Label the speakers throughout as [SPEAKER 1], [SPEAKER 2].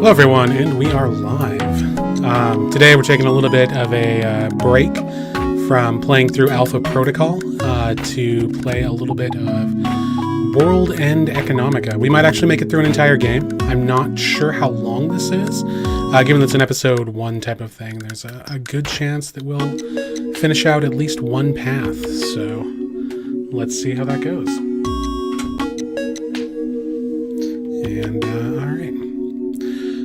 [SPEAKER 1] Hello everyone, and we are live. Today we're taking a little bit of a break from playing through Alpha Protocol to play a little bit of World End Economica. We might actually make it through an entire game. I'm not sure how long this is. Given that it's an episode 1 type of thing, there's a good chance that we'll finish out at least one path. So let's see how that goes. And, alright.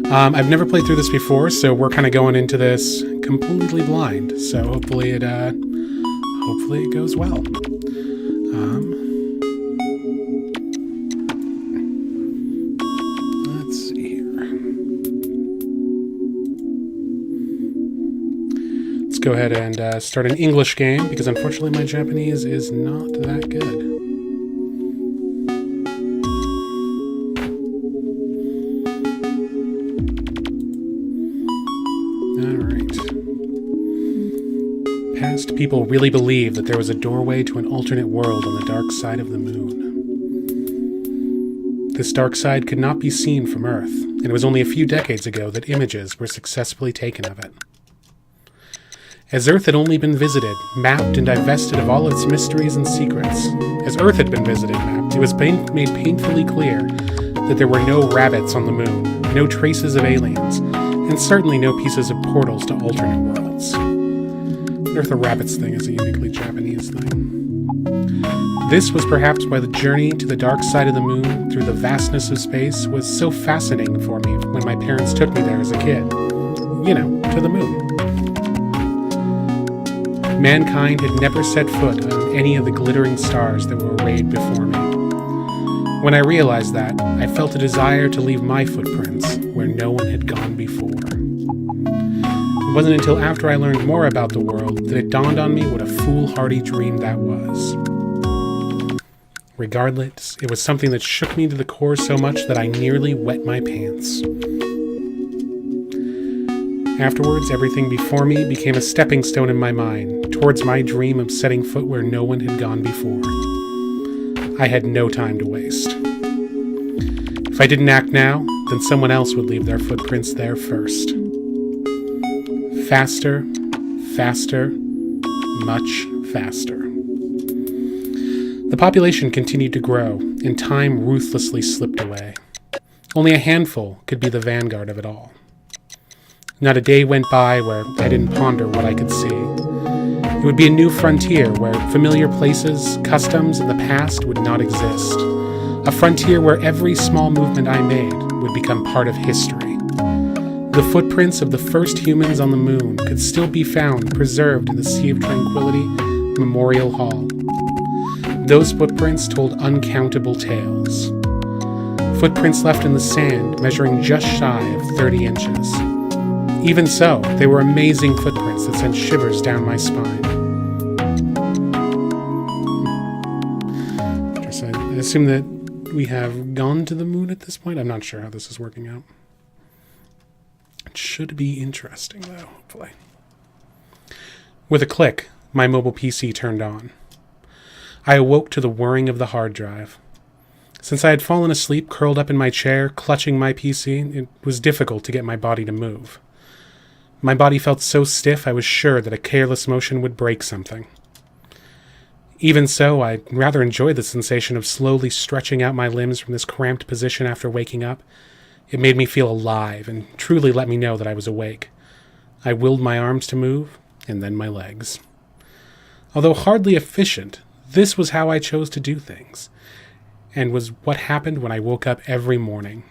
[SPEAKER 1] I've never played through this before, so we're kind of going into this completely blind. So hopefully it goes well. Let's see here. Let's go ahead and start an English game, because unfortunately my Japanese is not that good. Past people really believed that there was a doorway to an alternate world on the dark side of the moon. This dark side could not be seen from Earth, and it was only a few decades ago that images were successfully taken of it. As Earth had only been visited, mapped, and divested of all its mysteries and secrets, as Earth had been visited and mapped, it was made painfully clear that there were no rabbits on the moon, no traces of aliens, and certainly no pieces of portals to alternate worlds. The rabbits thing is a uniquely Japanese thing. This was perhaps why the journey to the dark side of the moon through the vastness of space was so fascinating for me when my parents took me there as a kid. You know, to the moon. Mankind had never set foot on any of the glittering stars that were arrayed before me. When I realized that, I felt a desire to leave my footprints where no one had gone before. It wasn't until after I learned more about the world that it dawned on me what a foolhardy dream that was. Regardless, it was something that shook me to the core so much that I nearly wet my pants. Afterwards, everything before me became a stepping stone in my mind towards my dream of setting foot where no one had gone before. I had no time to waste. If I didn't act now, then someone else would leave their footprints there first. Faster, faster, much faster. The population continued to grow, and time ruthlessly slipped away. Only a handful could be the vanguard of it all. Not a day went by where I didn't ponder what I could see. It would be a new frontier where familiar places, customs, and the past would not exist. A frontier where every small movement I made would become part of history. The footprints of the first humans on the moon could still be found preserved in the Sea of Tranquility Memorial Hall. Those footprints told uncountable tales. Footprints left in the sand measuring just shy of 30 inches. Even so, they were amazing footprints that sent shivers down my spine. I assume that we have gone to the moon at this point. I'm not sure how this is working out. It should be interesting, though, hopefully. With a click, my mobile PC turned on. I awoke to the whirring of the hard drive. Since I had fallen asleep curled up in my chair, clutching my PC, it was difficult to get my body to move. My body felt so stiff I was sure that a careless motion would break something. Even so, I rather enjoyed the sensation of slowly stretching out my limbs from this cramped position after waking up. It made me feel alive and truly let me know that I was awake. I willed my arms to move, and then my legs. Although hardly efficient, this was how I chose to do things, and was what happened when I woke up every morning.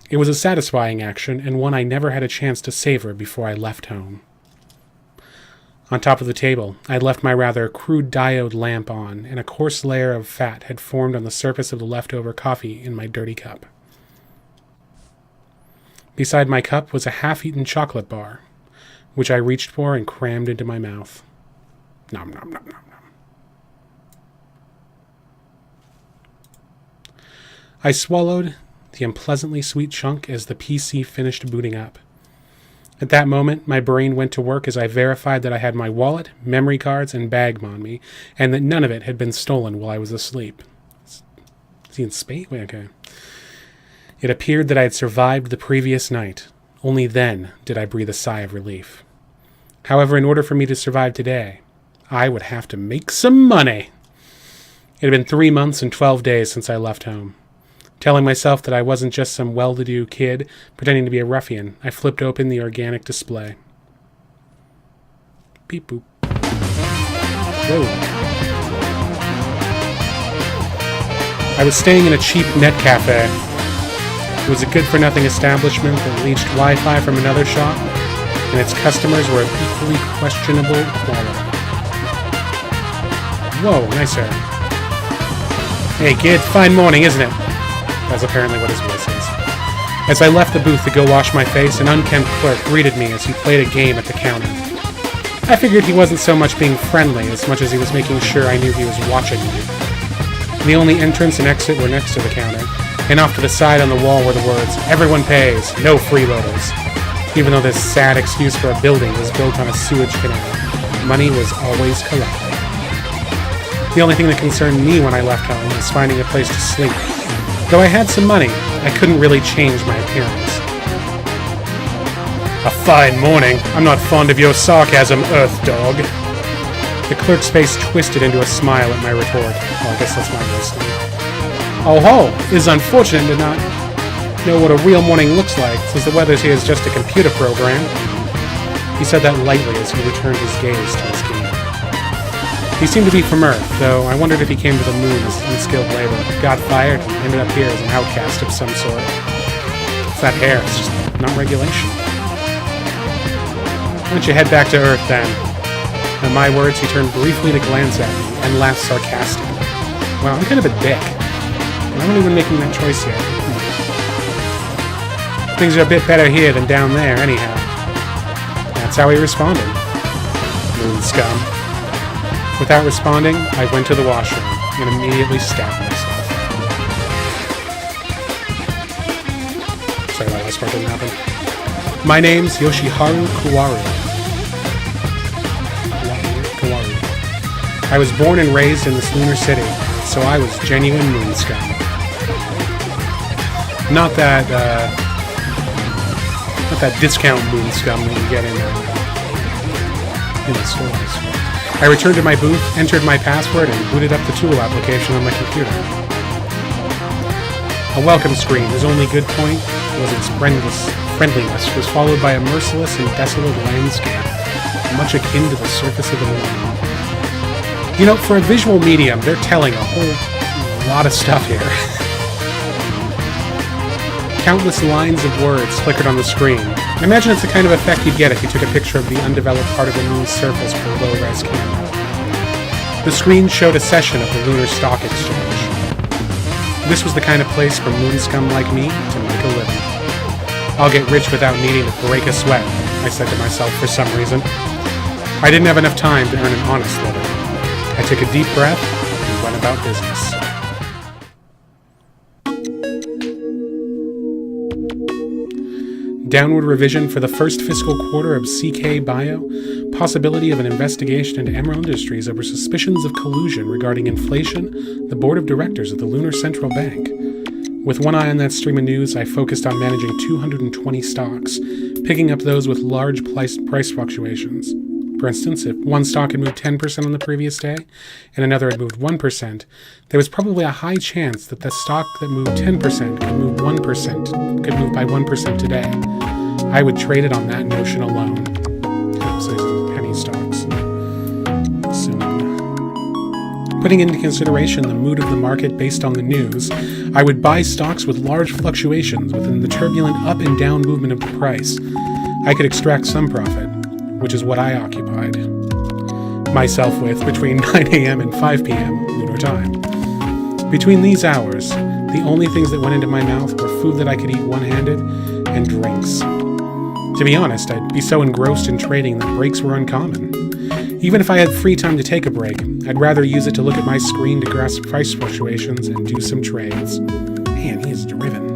[SPEAKER 1] It was a satisfying action, and one I never had a chance to savor before I left home. On top of the table, I had left my rather crude diode lamp on, and a coarse layer of fat had formed on the surface of the leftover coffee in my dirty cup. Beside my cup was a half-eaten chocolate bar, which I reached for and crammed into my mouth. Nom nom nom nom nom. I swallowed the unpleasantly sweet chunk as the PC finished booting up. At that moment, my brain went to work as I verified that I had my wallet, memory cards, and bag on me, and that none of it had been stolen while I was asleep. Is he in space? Wait, okay. It appeared that I had survived the previous night. Only then did I breathe a sigh of relief. However, in order for me to survive today, I would have to make some money. It had been 3 months and 12 days since I left home. Telling myself that I wasn't just some well-to-do kid pretending to be a ruffian, I flipped open the organic display. Beep boop. Whoa. I was staying in a cheap net cafe. It was a good-for-nothing establishment that leached Wi-Fi from another shop, and its customers were of equally questionable quality. Whoa, nice hair. Hey kid, fine morning, isn't it? That's apparently what his voice is. As I left the booth to go wash my face, an unkempt clerk greeted me as he played a game at the counter. I figured he wasn't so much being friendly as much as he was making sure I knew he was watching me. The only entrance and exit were next to the counter, and off to the side on the wall were the words, "Everyone pays, no freeloaders." Even though this sad excuse for a building was built on a sewage canal, money was always collected. The only thing that concerned me when I left home was finding a place to sleep. Though I had some money, I couldn't really change my appearance. A fine morning. I'm not fond of your sarcasm, Earth Dog. The clerk's face twisted into a smile at my retort. Well, I guess that's my voice now. Oh ho! It is unfortunate to not know what a real morning looks like, since the weather here is just a computer program. He said that lightly as he returned his gaze to his game. He seemed to be from Earth, though I wondered if he came to the moon as unskilled labor, got fired, and ended up here as an outcast of some sort. It's that hair, it's just not regulation. Why don't you head back to Earth, then? At my words, he turned briefly to glance at me and laughed sarcastically. Well, I'm kind of a dick. I'm not even making that choice yet. Things are a bit better here than down there, anyhow. That's how he responded. Moon scum. Without responding, I went to the washroom and immediately stabbed myself. Sorry, that last part didn't happen. My name's Yoshiharu Kawaru. I was born and raised in this lunar city, so I was genuine moon scum. Not that discount moon scum that you get in the stores. I returned to my booth, entered my password, and booted up the tool application on my computer. A welcome screen, whose only good point was its friendliness, was followed by a merciless and desolate landscape, much akin to the surface of the moon. You know, for a visual medium, they're telling a whole lot of stuff here. Countless lines of words flickered on the screen. Imagine it's the kind of effect you'd get if you took a picture of the undeveloped part of the moon's surface with a low-res camera. The screen showed a session of the Lunar Stock Exchange. This was the kind of place for moon scum like me to make a living. I'll get rich without needing to break a sweat, I said to myself for some reason. I didn't have enough time to earn an honest living. I took a deep breath and went about business. Downward revision for the first fiscal quarter of CK Bio. Possibility of an investigation into Emerald Industries over suspicions of collusion regarding inflation. The board of directors of the Lunar Central Bank. With one eye on that stream of news, I focused on managing 220 stocks, picking up those with large price fluctuations. For instance, if one stock had moved 10% on the previous day, and another had moved 1%, there was probably a high chance that the stock that moved 10% could move by 1% today. I would trade it on that notion alone. So penny stocks. Soon. Putting into consideration the mood of the market based on the news, I would buy stocks with large fluctuations within the turbulent up and down movement of the price. I could extract some profit, which is what I occupied myself with between 9 a.m. and 5 p.m. lunar time. Between these hours, the only things that went into my mouth were food that I could eat one-handed and drinks. To be honest, I'd be so engrossed in trading that breaks were uncommon. Even if I had free time to take a break, I'd rather use it to look at my screen to grasp price fluctuations and do some trades. Man, he is driven.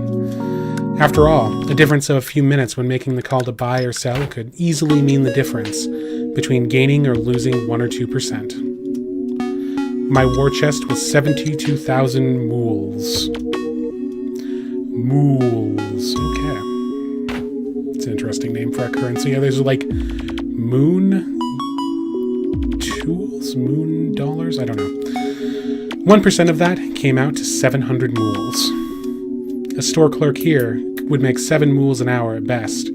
[SPEAKER 1] After all, a difference of a few minutes when making the call to buy or sell could easily mean the difference between gaining or losing 1 or 2%. My war chest was 72,000 mools. Mools. Okay. It's an interesting name for a currency. Yeah, there's like moon tools? Moon dollars? I don't know. 1% of that came out to 700 mools. A store clerk here would make 7 mools an hour at best.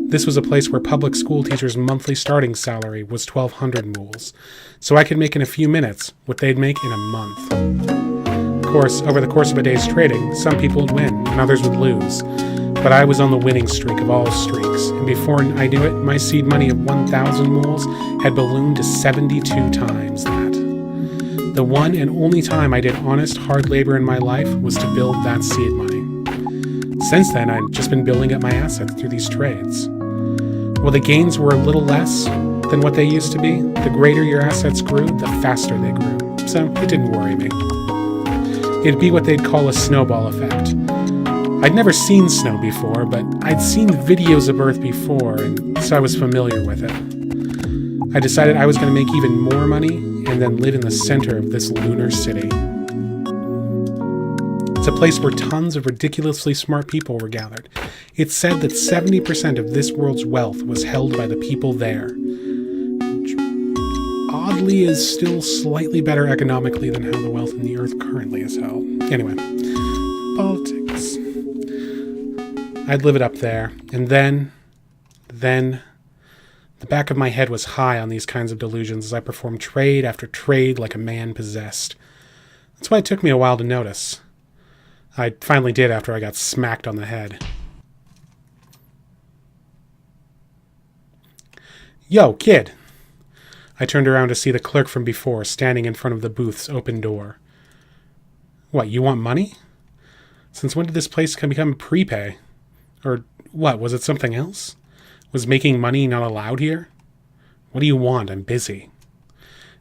[SPEAKER 1] This was a place where public school teachers' monthly starting salary was 1,200 mools, so I could make in a few minutes what they'd make in a month. Of course, over the course of a day's trading, some people would win and others would lose, but I was on the winning streak of all streaks, and before I knew it, my seed money of 1,000 mools had ballooned to 72 times that. The one and only time I did honest, hard labor in my life was to build that seed money. Since then, I've just been building up my assets through these trades. While the gains were a little less than what they used to be, the greater your assets grew, the faster they grew. So it didn't worry me. It'd be what they'd call a snowball effect. I'd never seen snow before, but I'd seen videos of Earth before, and so I was familiar with it. I decided I was going to make even more money and then live in the center of this lunar city. It's a place where tons of ridiculously smart people were gathered. It's said that 70% of this world's wealth was held by the people there. Which oddly is still slightly better economically than how the wealth in the earth currently is held. Anyway, politics. I'd live it up there, and then, the back of my head was high on these kinds of delusions as I performed trade after trade like a man possessed. That's why it took me a while to notice. I finally did after I got smacked on the head. Yo, kid! I turned around to see the clerk from before standing in front of the booth's open door. What, you want money? Since when did this place become prepay? Or what, was it something else? Was making money not allowed here? What do you want? I'm busy.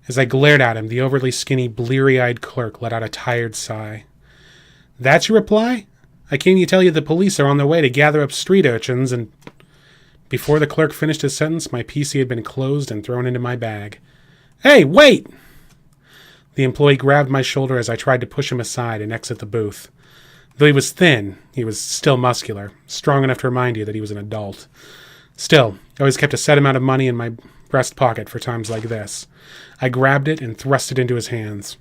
[SPEAKER 1] As I glared at him, the overly skinny, bleary-eyed clerk let out a tired sigh. That's your reply? I came to tell you the police are on their way to gather up street urchins and... Before the clerk finished his sentence, my PC had been closed and thrown into my bag. Hey, wait! The employee grabbed my shoulder as I tried to push him aside and exit the booth. Though he was thin, he was still muscular, strong enough to remind you that he was an adult. Still, I always kept a set amount of money in my breast pocket for times like this. I grabbed it and thrust it into his hands.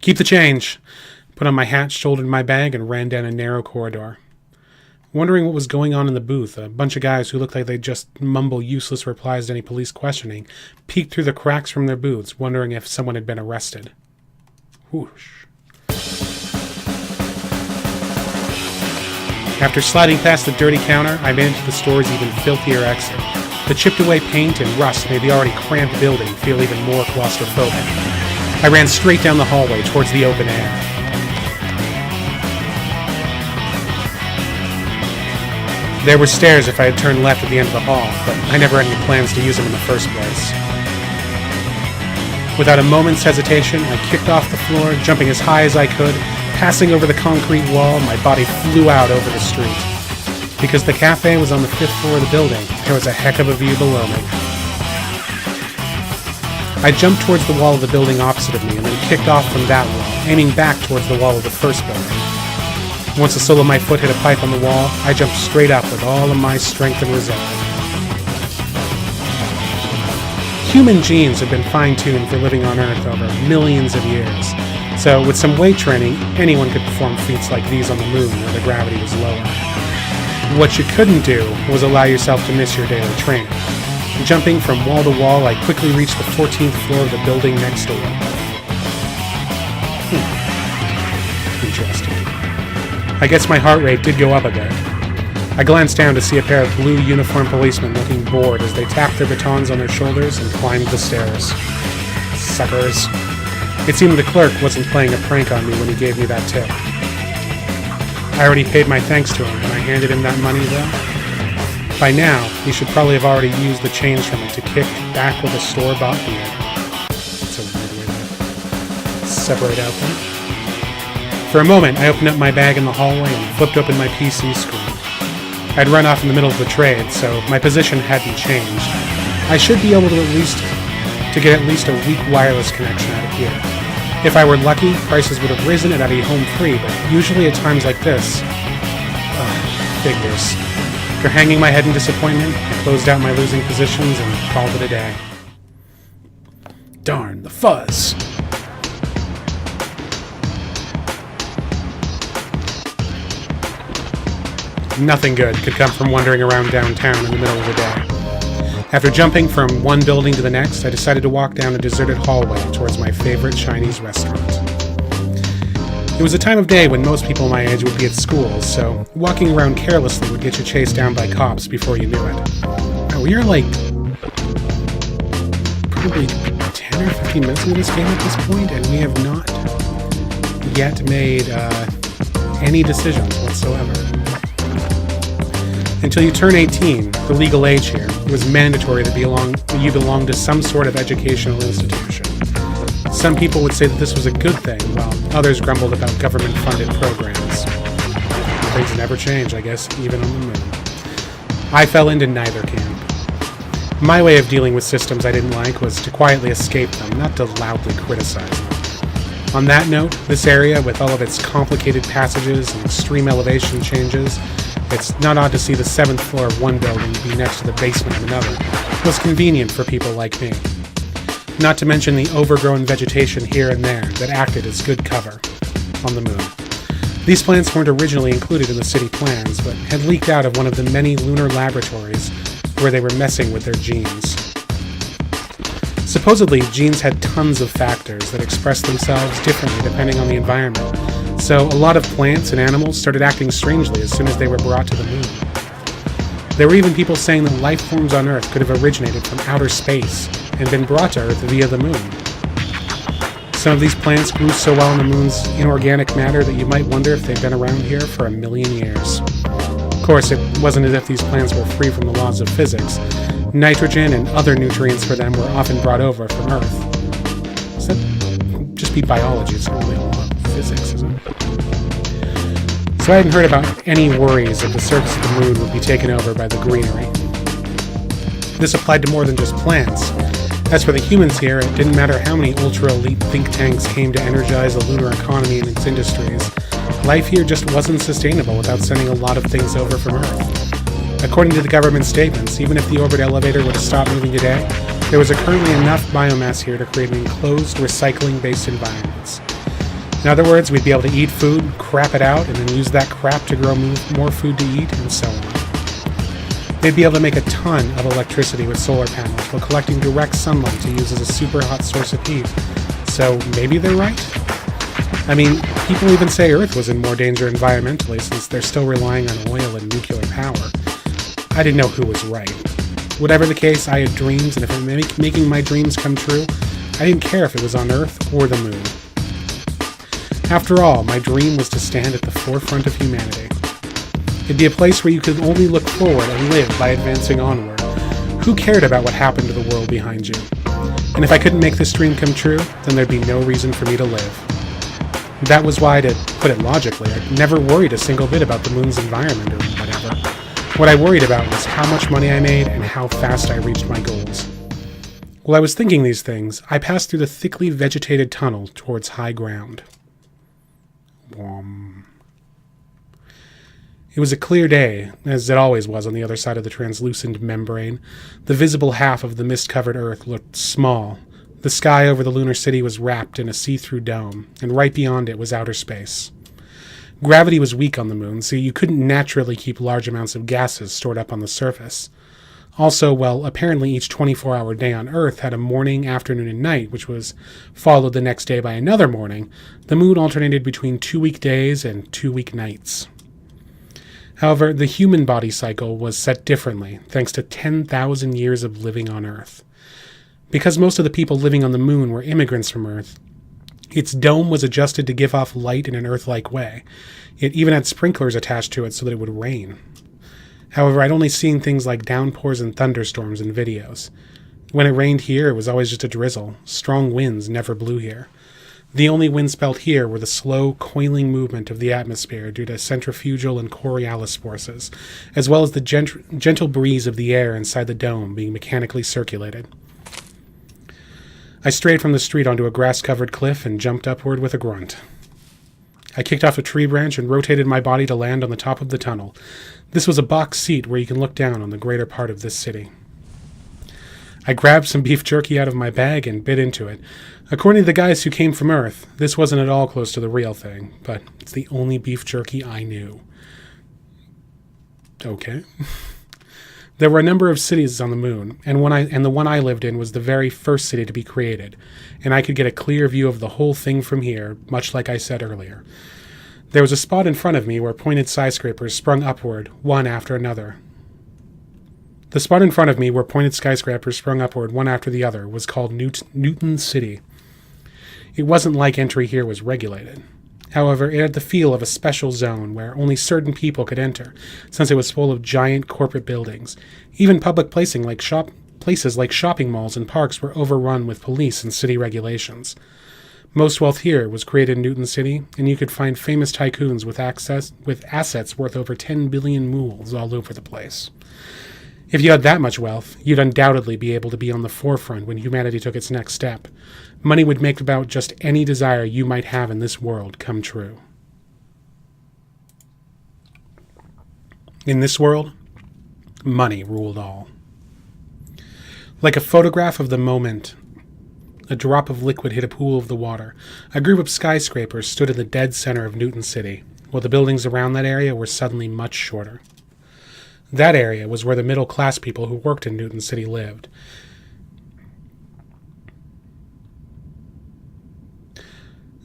[SPEAKER 1] Keep the change. Put on my hat, shouldered my bag, and ran down a narrow corridor. Wondering what was going on in the booth, a bunch of guys who looked like they'd just mumble useless replies to any police questioning peeked through the cracks from their booths, wondering if someone had been arrested. Whoosh. After sliding past the dirty counter, I made it to the store's even filthier exit. The chipped-away paint and rust made the already cramped building feel even more claustrophobic. I ran straight down the hallway towards the open air. There were stairs if I had turned left at the end of the hall, but I never had any plans to use them in the first place. Without a moment's hesitation, I kicked off the floor, jumping as high as I could. Passing over the concrete wall, my body flew out over the street. Because the cafe was on the 5th floor of the building, there was a heck of a view below me. I jumped towards the wall of the building opposite of me and then kicked off from that wall, aiming back towards the wall of the first building. Once the sole of my foot hit a pipe on the wall, I jumped straight up with all of my strength and resolve. Human genes have been fine-tuned for living on Earth over millions of years, so with some weight training, anyone could perform feats like these on the moon where the gravity was lower. What you couldn't do was allow yourself to miss your daily training. Jumping from wall to wall, I quickly reached the 14th floor of the building next door. Interesting. I guess my heart rate did go up a bit. I glanced down to see a pair of blue uniformed policemen looking bored as they tapped their batons on their shoulders and climbed the stairs. Suckers. It seemed the clerk wasn't playing a prank on me when he gave me that tip. I already paid my thanks to him when I handed him that money, though. By now, he should probably have already used the change from it to kick back with a store-bought beer. That's a weird way to separate out there. For a moment, I opened up my bag in the hallway and flipped open my PC screen. I'd run off in the middle of the trade, so my position hadn't changed. I should be able to get at least a weak wireless connection out of here. If I were lucky, prices would have risen and I'd be home free, but usually at times like this, figures. After hanging my head in disappointment, I closed out my losing positions and called it a day. Darn the fuzz. Nothing good could come from wandering around downtown in the middle of the day. After jumping from one building to the next, I decided to walk down a deserted hallway towards my favorite Chinese restaurant. It was a time of day when most people my age would be at school, so walking around carelessly would get you chased down by cops before you knew it. Now, we are like probably 10 or 15 minutes into this game at this point, and we have not yet made any decisions whatsoever. Until you turn 18, the legal age here, it was mandatory that you belong to some sort of educational institution. Some people would say that this was a good thing, while others grumbled about government-funded programs. Things never change, I guess, even on the moon. I fell into neither camp. My way of dealing with systems I didn't like was to quietly escape them, not to loudly criticize them. On that note, this area, with all of its complicated passages and extreme elevation changes, it's not odd to see the 7th floor of one building be next to the basement of another. It was convenient for people like me. Not to mention the overgrown vegetation here and there that acted as good cover on the moon. These plants weren't originally included in the city plans, but had leaked out of one of the many lunar laboratories where they were messing with their genes. Supposedly, genes had tons of factors that expressed themselves differently depending on the environment, so a lot of plants and animals started acting strangely as soon as they were brought to the moon. There were even people saying that life forms on Earth could have originated from outer space and been brought to Earth via the moon. Some of these plants grew so well in the moon's inorganic matter that you might wonder if they'd been around here for 1 million years. Of course, it wasn't as if these plants were free from the laws of physics. Nitrogen and other nutrients for them were often brought over from Earth. Does that just be biology? It's not really a lot of physics, is it? So I hadn't heard about any worries that the surface of the moon would be taken over by the greenery. This applied to more than just plants. As for the humans here, it didn't matter how many ultra-elite think tanks came to energize the lunar economy and its industries. Life here just wasn't sustainable without sending a lot of things over from Earth. According to the government statements, even if the orbit elevator were to stop moving today, there was currently enough biomass here to create an enclosed, recycling-based environment. In other words, we'd be able to eat food, crap it out, and then use that crap to grow more food to eat, and so on. They'd be able to make a ton of electricity with solar panels while collecting direct sunlight to use as a super hot source of heat. So maybe they're right? I mean, people even say Earth was in more danger environmentally since they're still relying on oil and nuclear power. I didn't know who was right. Whatever the case, I had dreams, and if it meant making my dreams come true, I didn't care if it was on Earth or the moon. After all, my dream was to stand at the forefront of humanity. It'd be a place where you could only look forward and live by advancing onward. Who cared about what happened to the world behind you? And if I couldn't make this dream come true, then there'd be no reason for me to live. That was why, to put it logically, I never worried a single bit about the moon's environment or whatever. What I worried about was how much money I made and how fast I reached my goals. While I was thinking these things, I passed through the thickly vegetated tunnel towards high ground. It was a clear day, as it always was on the other side of the translucent membrane. The visible half of the mist-covered Earth looked small. The sky over the lunar city was wrapped in a see-through dome, and right beyond it was outer space. Gravity was weak on the moon, so you couldn't naturally keep large amounts of gases stored up on the surface. Also, well, apparently each 24-hour day on Earth had a morning, afternoon, and night, which was followed the next day by another morning. The moon alternated between 2 weekdays and 2 weeknights. However, the human body cycle was set differently, thanks to 10,000 years of living on Earth. Because most of the people living on the moon were immigrants from Earth, its dome was adjusted to give off light in an Earth-like way. It even had sprinklers attached to it so that it would rain. However, I'd only seen things like downpours and thunderstorms in videos. When it rained here, it was always just a drizzle. Strong winds never blew here. The only winds felt here were the slow, coiling movement of the atmosphere due to centrifugal and Coriolis forces, as well as the gentle breeze of the air inside the dome being mechanically circulated. I strayed from the street onto a grass-covered cliff and jumped upward with a grunt. I kicked off a tree branch and rotated my body to land on the top of the tunnel. This was a box seat where you can look down on the greater part of this city. I grabbed some beef jerky out of my bag and bit into it. According to the guys who came from Earth, this wasn't at all close to the real thing, but it's the only beef jerky I knew. Okay. There were a number of cities on the moon, and the one I lived in was the very first city to be created, and I could get a clear view of the whole thing from here, much like I said earlier. There was a spot in front of me where pointed skyscrapers sprung upward, one after another. The spot in front of me where pointed skyscrapers sprung upward, one after the other, was called Newton City. It wasn't like entry here was regulated. However, it had the feel of a special zone where only certain people could enter, since it was full of giant corporate buildings. Even public places like shopping malls and parks were overrun with police and city regulations. Most wealth here was created in Newton City, and you could find famous tycoons with assets worth over 10 billion mools all over the place. If you had that much wealth, you'd undoubtedly be able to be on the forefront when humanity took its next step. Money would make about just any desire you might have in this world come true. In this world, money ruled all. Like a photograph of the moment, a drop of liquid hit a pool of the water. A group of skyscrapers stood in the dead center of Newton City, while the buildings around that area were suddenly much shorter. That area was where the middle-class people who worked in Newton City lived.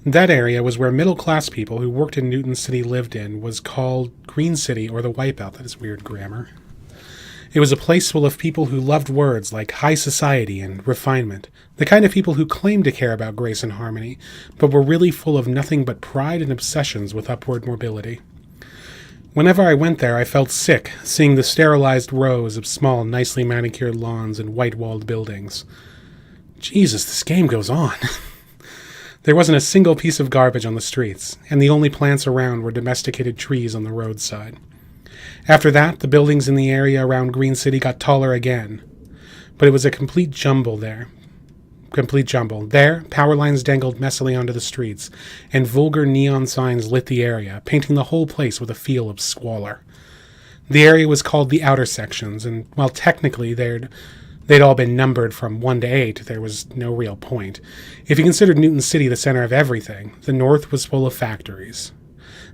[SPEAKER 1] That area was where middle-class people who worked in Newton City lived in was called Green City or the Wipeout. That is weird grammar. It was a place full of people who loved words like high society and refinement, the kind of people who claimed to care about grace and harmony, but were really full of nothing but pride and obsessions with upward mobility. Whenever I went there, I felt sick, seeing the sterilized rows of small, nicely manicured lawns and white-walled buildings. Jesus, this game goes on. There wasn't a single piece of garbage on the streets, and the only plants around were domesticated trees on the roadside. After that, the buildings in the area around Green City got taller again. But it was a complete jumble there. There, power lines dangled messily onto the streets, and vulgar neon signs lit the area, painting the whole place with a feel of squalor. The area was called the outer sections, and while technically they'd all been numbered from 1 to 8, there was no real point. If you considered Newton City the center of everything, the north was full of factories.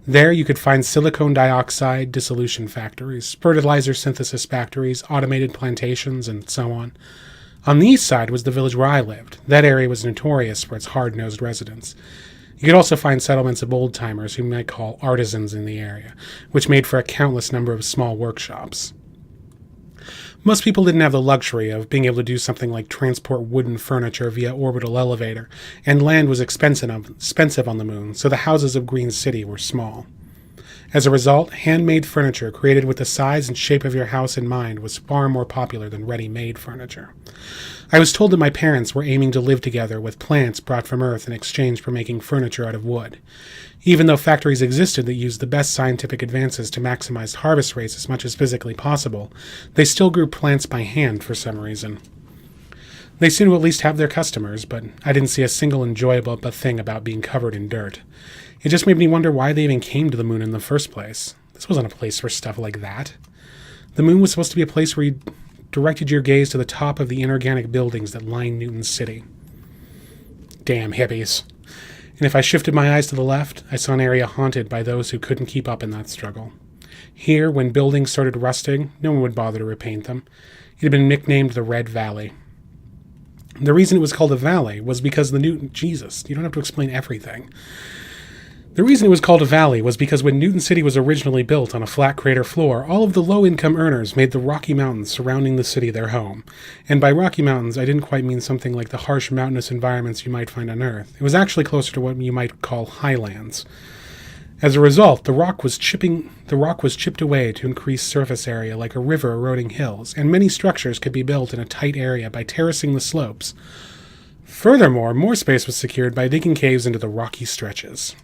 [SPEAKER 1] There you could find silicon dioxide dissolution factories, fertilizer synthesis factories, automated plantations, and so on. On the east side was the village where I lived. That area was notorious for its hard-nosed residents. You could also find settlements of old-timers who you might call artisans in the area, which made for a countless number of small workshops. Most people didn't have the luxury of being able to do something like transport wooden furniture via orbital elevator, and land was expensive on the moon, so the houses of Green City were small. As a result, handmade furniture created with the size and shape of your house in mind was far more popular than ready-made furniture. I was told that my parents were aiming to live together with plants brought from Earth in exchange for making furniture out of wood. Even though factories existed that used the best scientific advances to maximize harvest rates as much as physically possible, they still grew plants by hand for some reason. They seemed to at least have their customers, but I didn't see a single enjoyable thing about being covered in dirt. It just made me wonder why they even came to the moon in the first place. This wasn't a place for stuff like that. The moon was supposed to be a place where you directed your gaze to the top of the inorganic buildings that line Newton City. Damn hippies. And if I shifted my eyes to the left, I saw an area haunted by those who couldn't keep up in that struggle. Here, when buildings started rusting, no one would bother to repaint them. It had been nicknamed the Red Valley. The reason it was called a valley was because the Newton... Jesus, you don't have to explain everything. The reason it was called a valley was because when Newton City was originally built on a flat crater floor, all of the low-income earners made the Rocky Mountains surrounding the city their home. And by Rocky Mountains, I didn't quite mean something like the harsh mountainous environments you might find on Earth. It was actually closer to what you might call highlands. As a result, the rock was chipped away to increase surface area like a river eroding hills, and many structures could be built in a tight area by terracing the slopes. Furthermore, more space was secured by digging caves into the rocky stretches.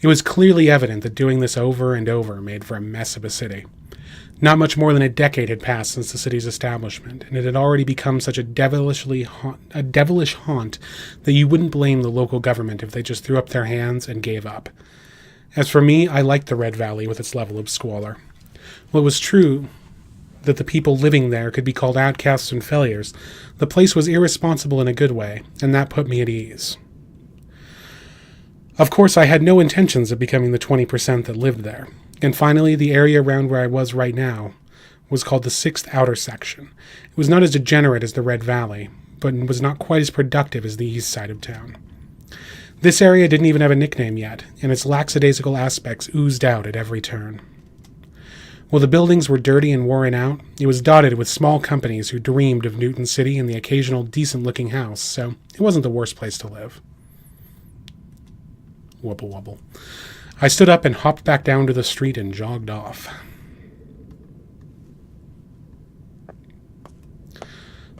[SPEAKER 1] It was clearly evident that doing this over and over made for a mess of a city. Not much more than a decade had passed since the city's establishment, and it had already become such a devilish haunt that you wouldn't blame the local government if they just threw up their hands and gave up. As for me, I liked the Red Valley with its level of squalor. While it was true that the people living there could be called outcasts and failures, the place was irresponsible in a good way, and that put me at ease. Of course, I had no intentions of becoming the 20% that lived there. And finally, the area around where I was right now was called the 6th Outer Section. It was not as degenerate as the Red Valley, but was not quite as productive as the east side of town. This area didn't even have a nickname yet, and its lackadaisical aspects oozed out at every turn. While the buildings were dirty and worn out, it was dotted with small companies who dreamed of Newton City and the occasional decent-looking house, so it wasn't the worst place to live. Wubble wubble. I stood up and hopped back down to the street and jogged off.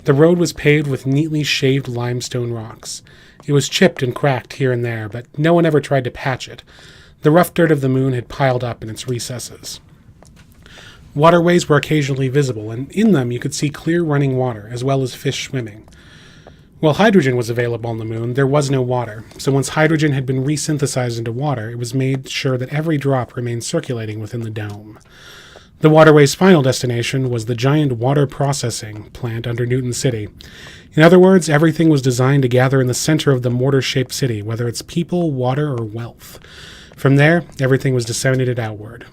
[SPEAKER 1] The road was paved with neatly shaved limestone rocks. It was chipped and cracked here and there, but no one ever tried to patch it. The rough dirt of the moon had piled up in its recesses. Waterways were occasionally visible, and in them you could see clear running water, as well as fish swimming. While hydrogen was available on the moon, there was no water, so once hydrogen had been resynthesized into water, it was made sure that every drop remained circulating within the dome. The waterway's final destination was the giant water processing plant under Newton City. In other words, everything was designed to gather in the center of the mortar-shaped city, whether it's people, water, or wealth. From there, everything was disseminated outward.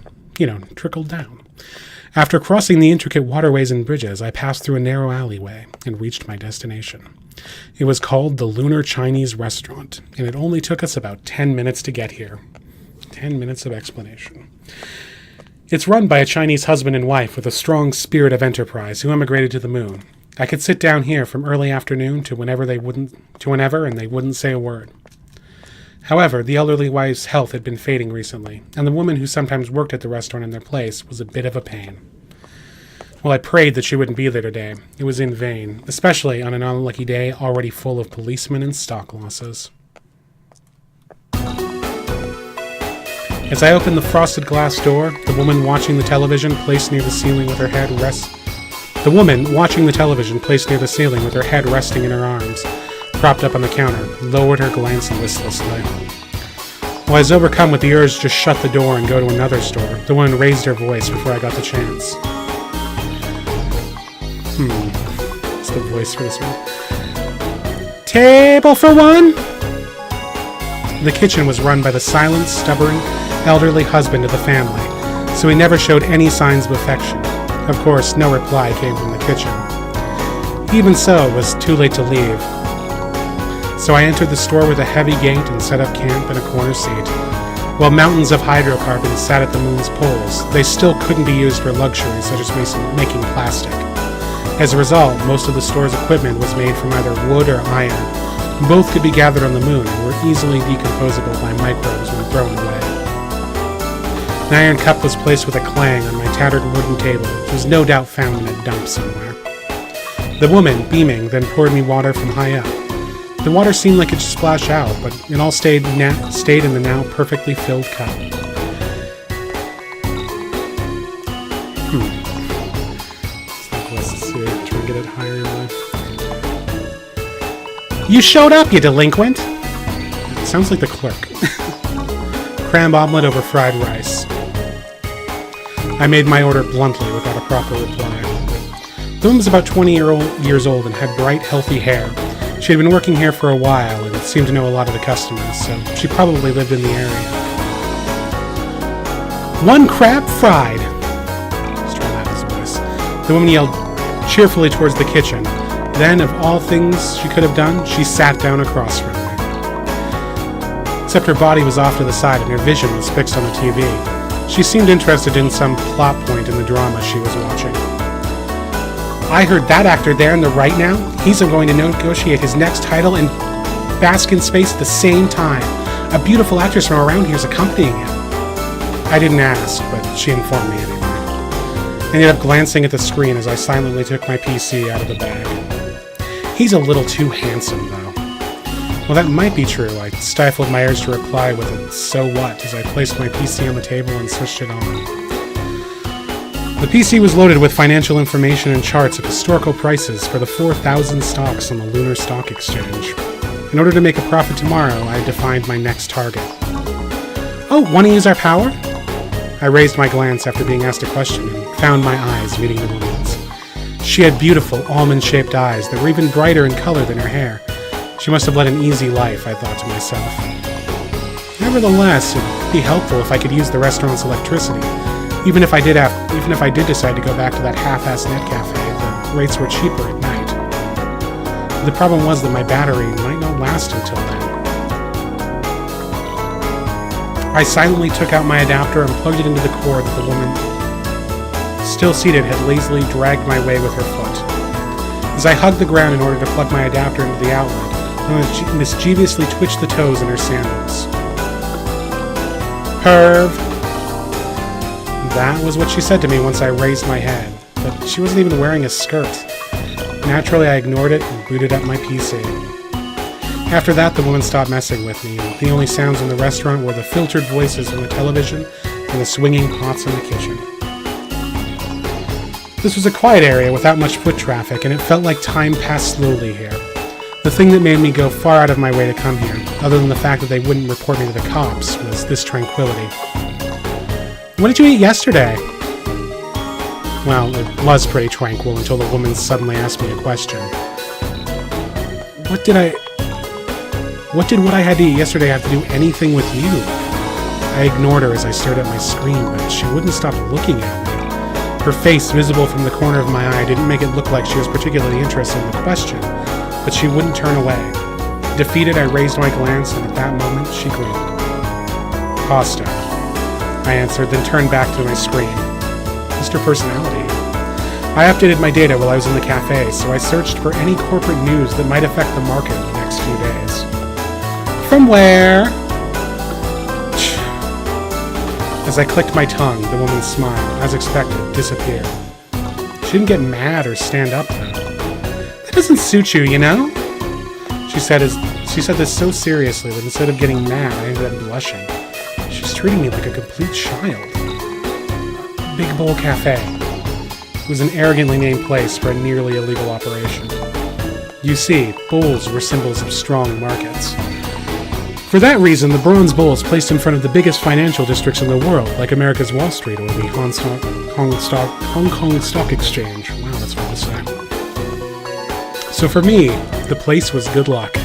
[SPEAKER 1] Trickled down. After crossing the intricate waterways and bridges, I passed through a narrow alleyway and reached my destination. It was called the Lunar Chinese Restaurant, and it only took us about 10 minutes to get here. 10 minutes of explanation. It's run by a Chinese husband and wife with a strong spirit of enterprise who emigrated to the moon. I could sit down here from early afternoon to whenever and they wouldn't say a word. However, the elderly wife's health had been fading recently, and the woman who sometimes worked at the restaurant in their place was a bit of a pain. Well, I prayed that she wouldn't be there today. It was in vain, especially on an unlucky day already full of policemen and stock losses. As I opened the frosted glass door, the woman watching the television placed near the ceiling with her head resting in her arms, propped up on the counter, lowered her glance listlessly. While I was overcome with the urge to shut the door and go to another store, the woman raised her voice before I got the chance. What's the voice for this one? Table for one? The kitchen was run by the silent, stubborn, elderly husband of the family, so he never showed any signs of affection. Of course, no reply came from the kitchen. Even so, it was too late to leave. So I entered the store with a heavy gait and set up camp in a corner seat. While mountains of hydrocarbons sat at the moon's poles, they still couldn't be used for luxuries such as making plastic. As a result, most of the store's equipment was made from either wood or iron. Both could be gathered on the moon and were easily decomposable by microbes when thrown away. An iron cup was placed with a clang on my tattered wooden table, which was no doubt found in a dump somewhere. The woman, beaming, then poured me water from high up. The water seemed like it should splash out, but it all stayed in the now perfectly filled cup. Let's see, try to get it higher in life. You showed up, you delinquent! It sounds like the clerk. Crab omelet over fried rice. I made my order bluntly without a proper reply. The woman was about 20 years old and had bright, healthy hair. She had been working here for a while and seemed to know a lot of the customers, so she probably lived in the area. One crab fried! Let's try that as a voice. The woman yelled cheerfully towards the kitchen. Then, of all things she could have done, she sat down across from me. Except her body was off to the side and her vision was fixed on the TV. She seemed interested in some plot point in the drama she was watching. I heard that actor there on the right now. He's going to negotiate his next title and bask in space at the same time. A beautiful actress from around here is accompanying him. I didn't ask, but she informed me anyway. I ended up glancing at the screen as I silently took my PC out of the bag. He's a little too handsome, though. Well, that might be true. I stifled my urge to reply with a "so what" as I placed my PC on the table and switched it on. The PC was loaded with financial information and charts of historical prices for the 4,000 stocks on the Lunar Stock Exchange. In order to make a profit tomorrow, I defined my next target. Oh, want to use our power? I raised my glance after being asked a question and found my eyes meeting the woman's. She had beautiful, almond-shaped eyes that were even brighter in color than her hair. She must have led an easy life, I thought to myself. Nevertheless, it'd be helpful if I could use the restaurant's electricity. Even if I did decide to go back to that half-assed net cafe, the rates were cheaper at night. The problem was that my battery might not last until then. I silently took out my adapter and plugged it into the cord that the woman, still seated, had lazily dragged my way with her foot. As I hugged the ground in order to plug my adapter into the outlet, I mischievously twitched the toes in her sandals. Perv. That was what she said to me once I raised my head, but she wasn't even wearing a skirt. Naturally, I ignored it and booted up my PC. After that, the woman stopped messing with me, and the only sounds in the restaurant were the filtered voices from the television and the swinging pots in the kitchen. This was a quiet area without much foot traffic, and it felt like time passed slowly here. The thing that made me go far out of my way to come here, other than the fact that they wouldn't report me to the cops, was this tranquility. What did you eat yesterday? Well, it was pretty tranquil until the woman suddenly asked me a question. What did what I had to eat yesterday have to do anything with you? I ignored her as I stared at my screen, but she wouldn't stop looking at me. Her face, visible from the corner of my eye, didn't make it look like she was particularly interested in the question, but she wouldn't turn away. Defeated, I raised my glance, and at that moment, she grinned. Pasta, I answered, then turned back to my screen. Mr. Personality. I updated my data while I was in the cafe, so I searched for any corporate news that might affect the market in the next few days. From where? As I clicked my tongue, the woman's smile, as expected, disappeared. She didn't get mad or stand up, though. That doesn't suit you, you know? She said this so seriously that instead of getting mad, I ended up blushing. She's treating me like a complete child. Big Bowl Cafe. It was an arrogantly named place for a nearly illegal operation. You see, bowls were symbols of strong markets. For that reason, the bronze bowl is placed in front of the biggest financial districts in the world, like America's Wall Street or the Hong Kong Stock Exchange. Wow, that's hard to say. So for me, the place was good luck.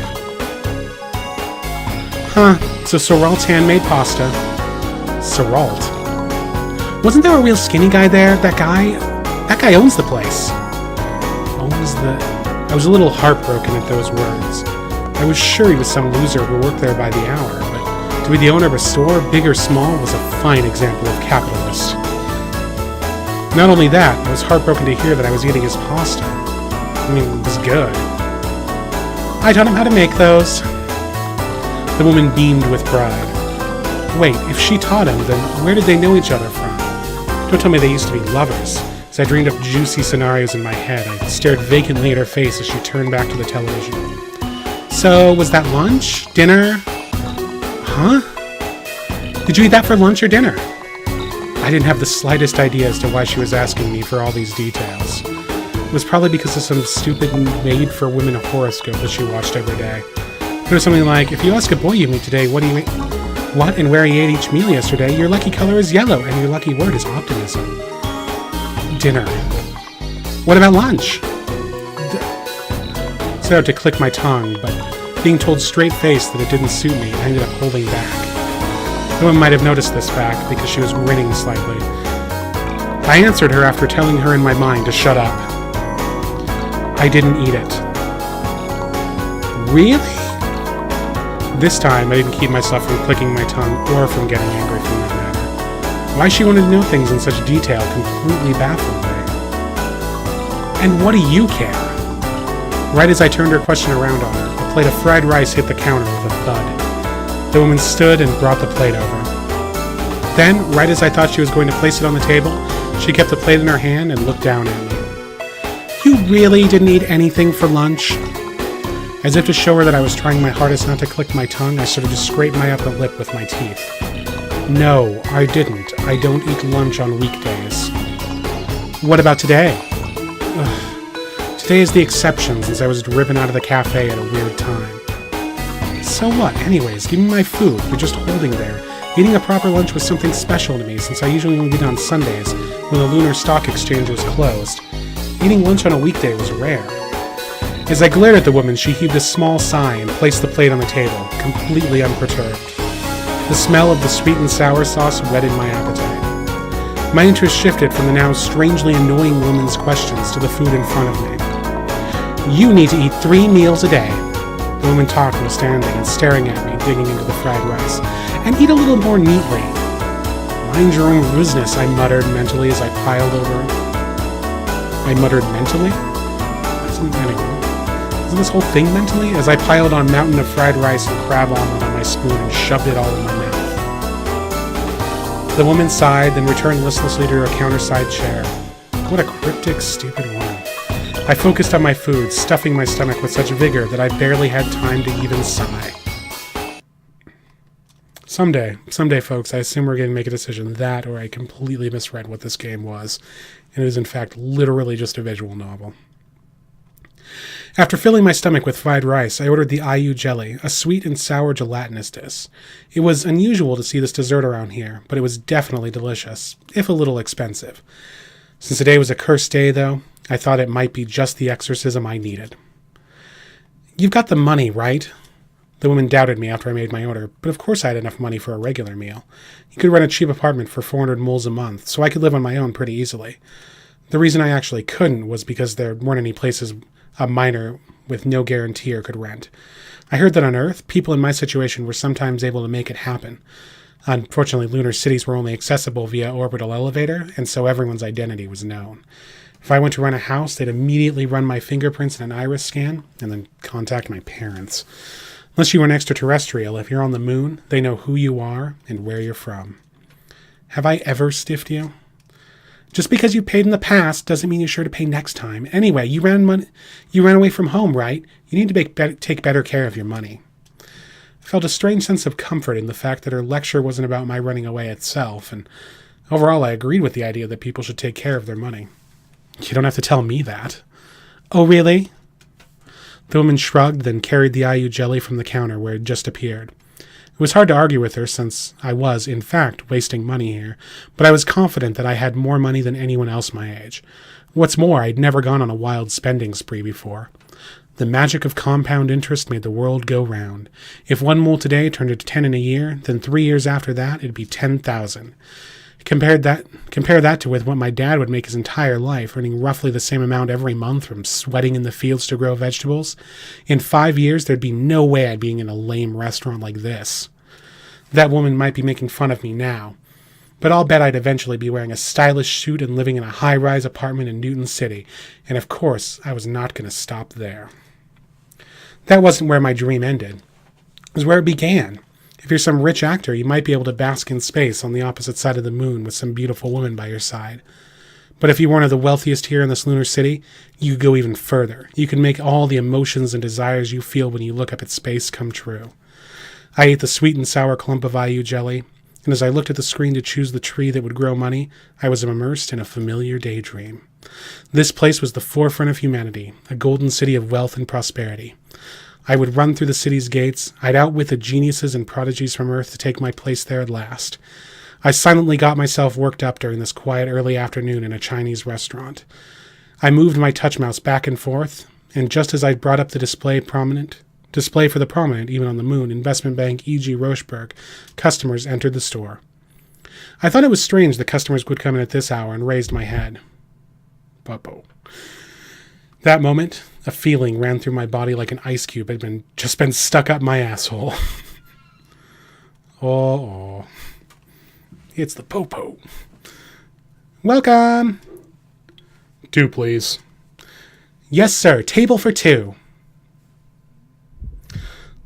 [SPEAKER 1] Huh, so Soralt's handmade pasta. Soralt? Wasn't there a real skinny guy there? That guy owns the place. I was a little heartbroken at those words. I was sure he was some loser who worked there by the hour, but to be the owner of a store, big or small, was a fine example of capitalist. Not only that, I was heartbroken to hear that I was eating his pasta. I mean, it was good. I taught him how to make those. The woman beamed with pride. Wait, if she taught him, then where did they know each other from? Don't tell me they used to be lovers. As I dreamed up juicy scenarios in my head, I stared vacantly at her face as she turned back to the television. So, was that lunch? Dinner? Huh? Did you eat that for lunch or dinner? I didn't have the slightest idea as to why she was asking me for all these details. It was probably because of some stupid made-for-women horoscope that she watched every day. It was something like, if you ask a boy you meet today, what and where he ate each meal yesterday, your lucky color is yellow, and your lucky word is optimism. Dinner. What about lunch? I started to click my tongue, but being told straight-faced that it didn't suit me, I ended up holding back. No one might have noticed this fact because she was grinning slightly. I answered her after telling her in my mind to shut up. I didn't eat it. Really? This time, I didn't keep myself from clicking my tongue or from getting angry from that matter. Why she wanted to know things in such detail completely baffled me. And what do you care? Right as I turned her question around on her, a plate of fried rice hit the counter with a thud. The woman stood and brought the plate over. Then, right as I thought she was going to place it on the table, she kept the plate in her hand and looked down at me. You really didn't eat anything for lunch? As if to show her that I was trying my hardest not to click my tongue, I started to scrape my upper lip with my teeth. No, I didn't. I don't eat lunch on weekdays. What about today? Ugh. Today is the exception since I was driven out of the cafe at a weird time. So what? Anyways, give me my food. You're just holding there. Eating a proper lunch was something special to me since I usually only eat on Sundays when the Lunar Stock Exchange was closed. Eating lunch on a weekday was rare. As I glared at the woman, she heaved a small sigh and placed the plate on the table, completely unperturbed. The smell of the sweet and sour sauce whetted my appetite. My interest shifted from the now strangely annoying woman's questions to the food in front of me. You need to eat 3 meals a day. The woman talked while standing and staring at me, digging into the fried rice. And eat a little more neatly. Mind your own business, I muttered mentally as I piled over it. I muttered mentally? Isn't this whole thing mentally? As I piled on mountain of fried rice and crab omelet on my spoon and shoved it all in my mouth. The woman sighed, then returned listlessly to her counterside chair. What a cryptic, stupid woman. I focused on my food, stuffing my stomach with such vigor that I barely had time to even sigh. Someday, folks, I assume we're going to make a decision that, or I completely misread what this game was, and it is in fact literally just a visual novel. After filling my stomach with fried rice, I ordered the ayu jelly, a sweet and sour gelatinous dish. It was unusual to see this dessert around here, but it was definitely delicious, if a little expensive. Since today was a cursed day, though, I thought it might be just the exorcism I needed. You've got the money, right? The woman doubted me after I made my order, but of course I had enough money for a regular meal. You could rent a cheap apartment for 400 moles a month, so I could live on my own pretty easily. The reason I actually couldn't was because there weren't any places a minor with no guarantor could rent. I heard that on Earth, people in my situation were sometimes able to make it happen. Unfortunately, lunar cities were only accessible via orbital elevator, and so everyone's identity was known. If I went to rent a house, they'd immediately run my fingerprints and an iris scan, and then contact my parents. Unless you were an extraterrestrial, if you're on the moon, they know who you are and where you're from. Have I ever stiffed you? Just because you paid in the past doesn't mean you're sure to pay next time. Anyway, you ran away from home, right? You need to take better care of your money. I felt a strange sense of comfort in the fact that her lecture wasn't about my running away itself, and overall I agreed with the idea that people should take care of their money. You don't have to tell me that. Oh, really? The woman shrugged, then carried the ayu jelly from the counter where it just appeared. It was hard to argue with her since I was, in fact, wasting money here, but I was confident that I had more money than anyone else my age. What's more, I'd never gone on a wild spending spree before. The magic of compound interest made the world go round. If 1 mole today turned into 10 in a year, then 3 years after that it'd be 10,000. Compare that to with what my dad would make his entire life, earning roughly the same amount every month from sweating in the fields to grow vegetables. In 5 years, there'd be no way I'd be in a lame restaurant like this. That woman might be making fun of me now, but I'll bet I'd eventually be wearing a stylish suit and living in a high-rise apartment in Newton City, and of course, I was not going to stop there. That wasn't where my dream ended. It was where it began. If you're some rich actor, you might be able to bask in space on the opposite side of the moon with some beautiful woman by your side. But if you're one of the wealthiest here in this lunar city, you could go even further. You can make all the emotions and desires you feel when you look up at space come true. I ate the sweet and sour clump of ayu jelly, and as I looked at the screen to choose the tree that would grow money, I was immersed in a familiar daydream. This place was the forefront of humanity, a golden city of wealth and prosperity. I would run through the city's gates. I'd outwit the geniuses and prodigies from Earth to take my place there at last. I silently got myself worked up during this quiet early afternoon in a Chinese restaurant. I moved my touch mouse back and forth, and just as I'd brought up the display for the prominent, even on the moon, investment bank E.G. Rochberg, customers entered the store. I thought it was strange that customers would come in at this hour and raised my head. Bubbo. That moment, a feeling ran through my body like an ice cube had just been stuck up my asshole. Oh, it's the popo. Welcome. 2, please. Yes, sir. Table for 2. The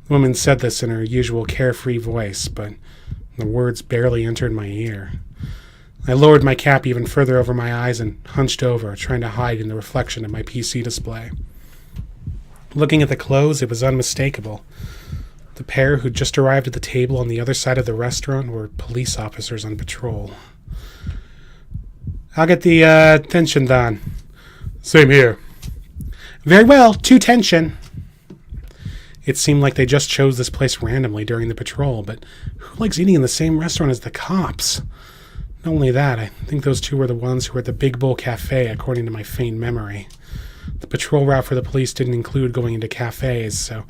[SPEAKER 1] woman said this in her usual carefree voice, but the words barely entered my ear. I lowered my cap even further over my eyes and hunched over, trying to hide in the reflection of my PC display. Looking at the clothes, it was unmistakable. The pair who'd just arrived at the table on the other side of the restaurant were police officers on patrol. I'll get the tension done. Same here. Very well, 2 tension. It seemed like they just chose this place randomly during the patrol, but who likes eating in the same restaurant as the cops? Not only that, I think those 2 were the ones who were at the Big Bull Cafe, according to my faint memory. The patrol route for the police didn't include going into cafes, so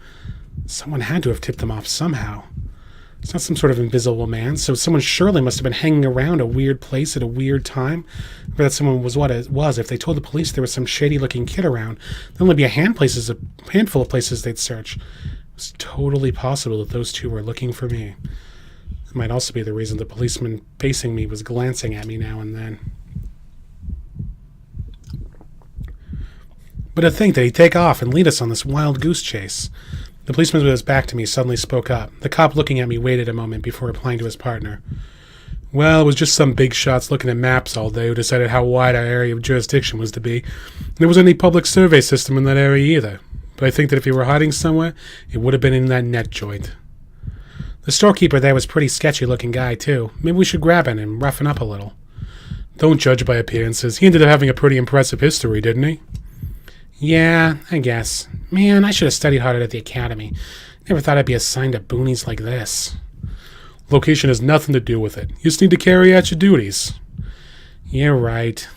[SPEAKER 1] someone had to have tipped them off somehow. It's not some sort of invisible man, so someone surely must have been hanging around a weird place at a weird time. Or that someone was what it was. If they told the police there was some shady-looking kid around, there'd only be a handful of places they'd search. It was totally possible that those 2 were looking for me. It might also be the reason the policeman facing me was glancing at me now and then. But to think that he'd take off and lead us on this wild goose chase. The policeman with his back to me suddenly spoke up. The cop looking at me waited a moment before replying to his partner. Well, it was just some big shots looking at maps all day who decided how wide our area of jurisdiction was to be. There wasn't any public survey system in that area either. But I think that if he were hiding somewhere, it would have been in that net joint. The storekeeper there was a pretty sketchy-looking guy, too. Maybe we should grab him and roughen up a little. Don't judge by appearances. He ended up having a pretty impressive history, didn't he? Yeah, I guess. Man, I should have studied harder at the academy. Never thought I'd be assigned to boonies like this. Location has nothing to do with it. You just need to carry out your duties. You're right.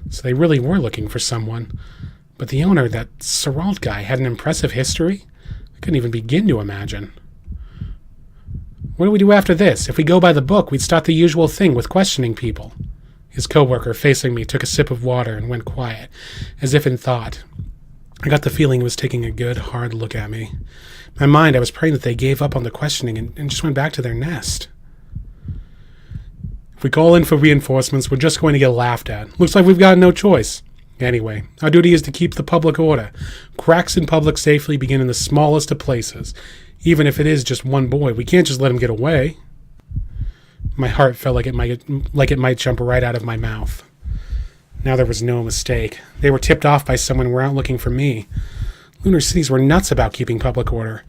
[SPEAKER 1] So they really were looking for someone. But the owner, that Seralt guy, had an impressive history? I couldn't even begin to imagine. What do we do after this? If we go by the book, we'd start the usual thing with questioning people. His co-worker, facing me, took a sip of water and went quiet, as if in thought. I got the feeling he was taking a good, hard look at me. In my mind, I was praying that they gave up on the questioning and just went back to their nest. If we call in for reinforcements, we're just going to get laughed at. Looks like we've got no choice. Anyway, our duty is to keep the public order. Cracks in public safety begin in the smallest of places. Even if it is just one boy, we can't just let him get away. My heart felt like it might jump right out of my mouth. Now there was no mistake. They were tipped off by someone who were out looking for me. Lunar cities were nuts about keeping public order.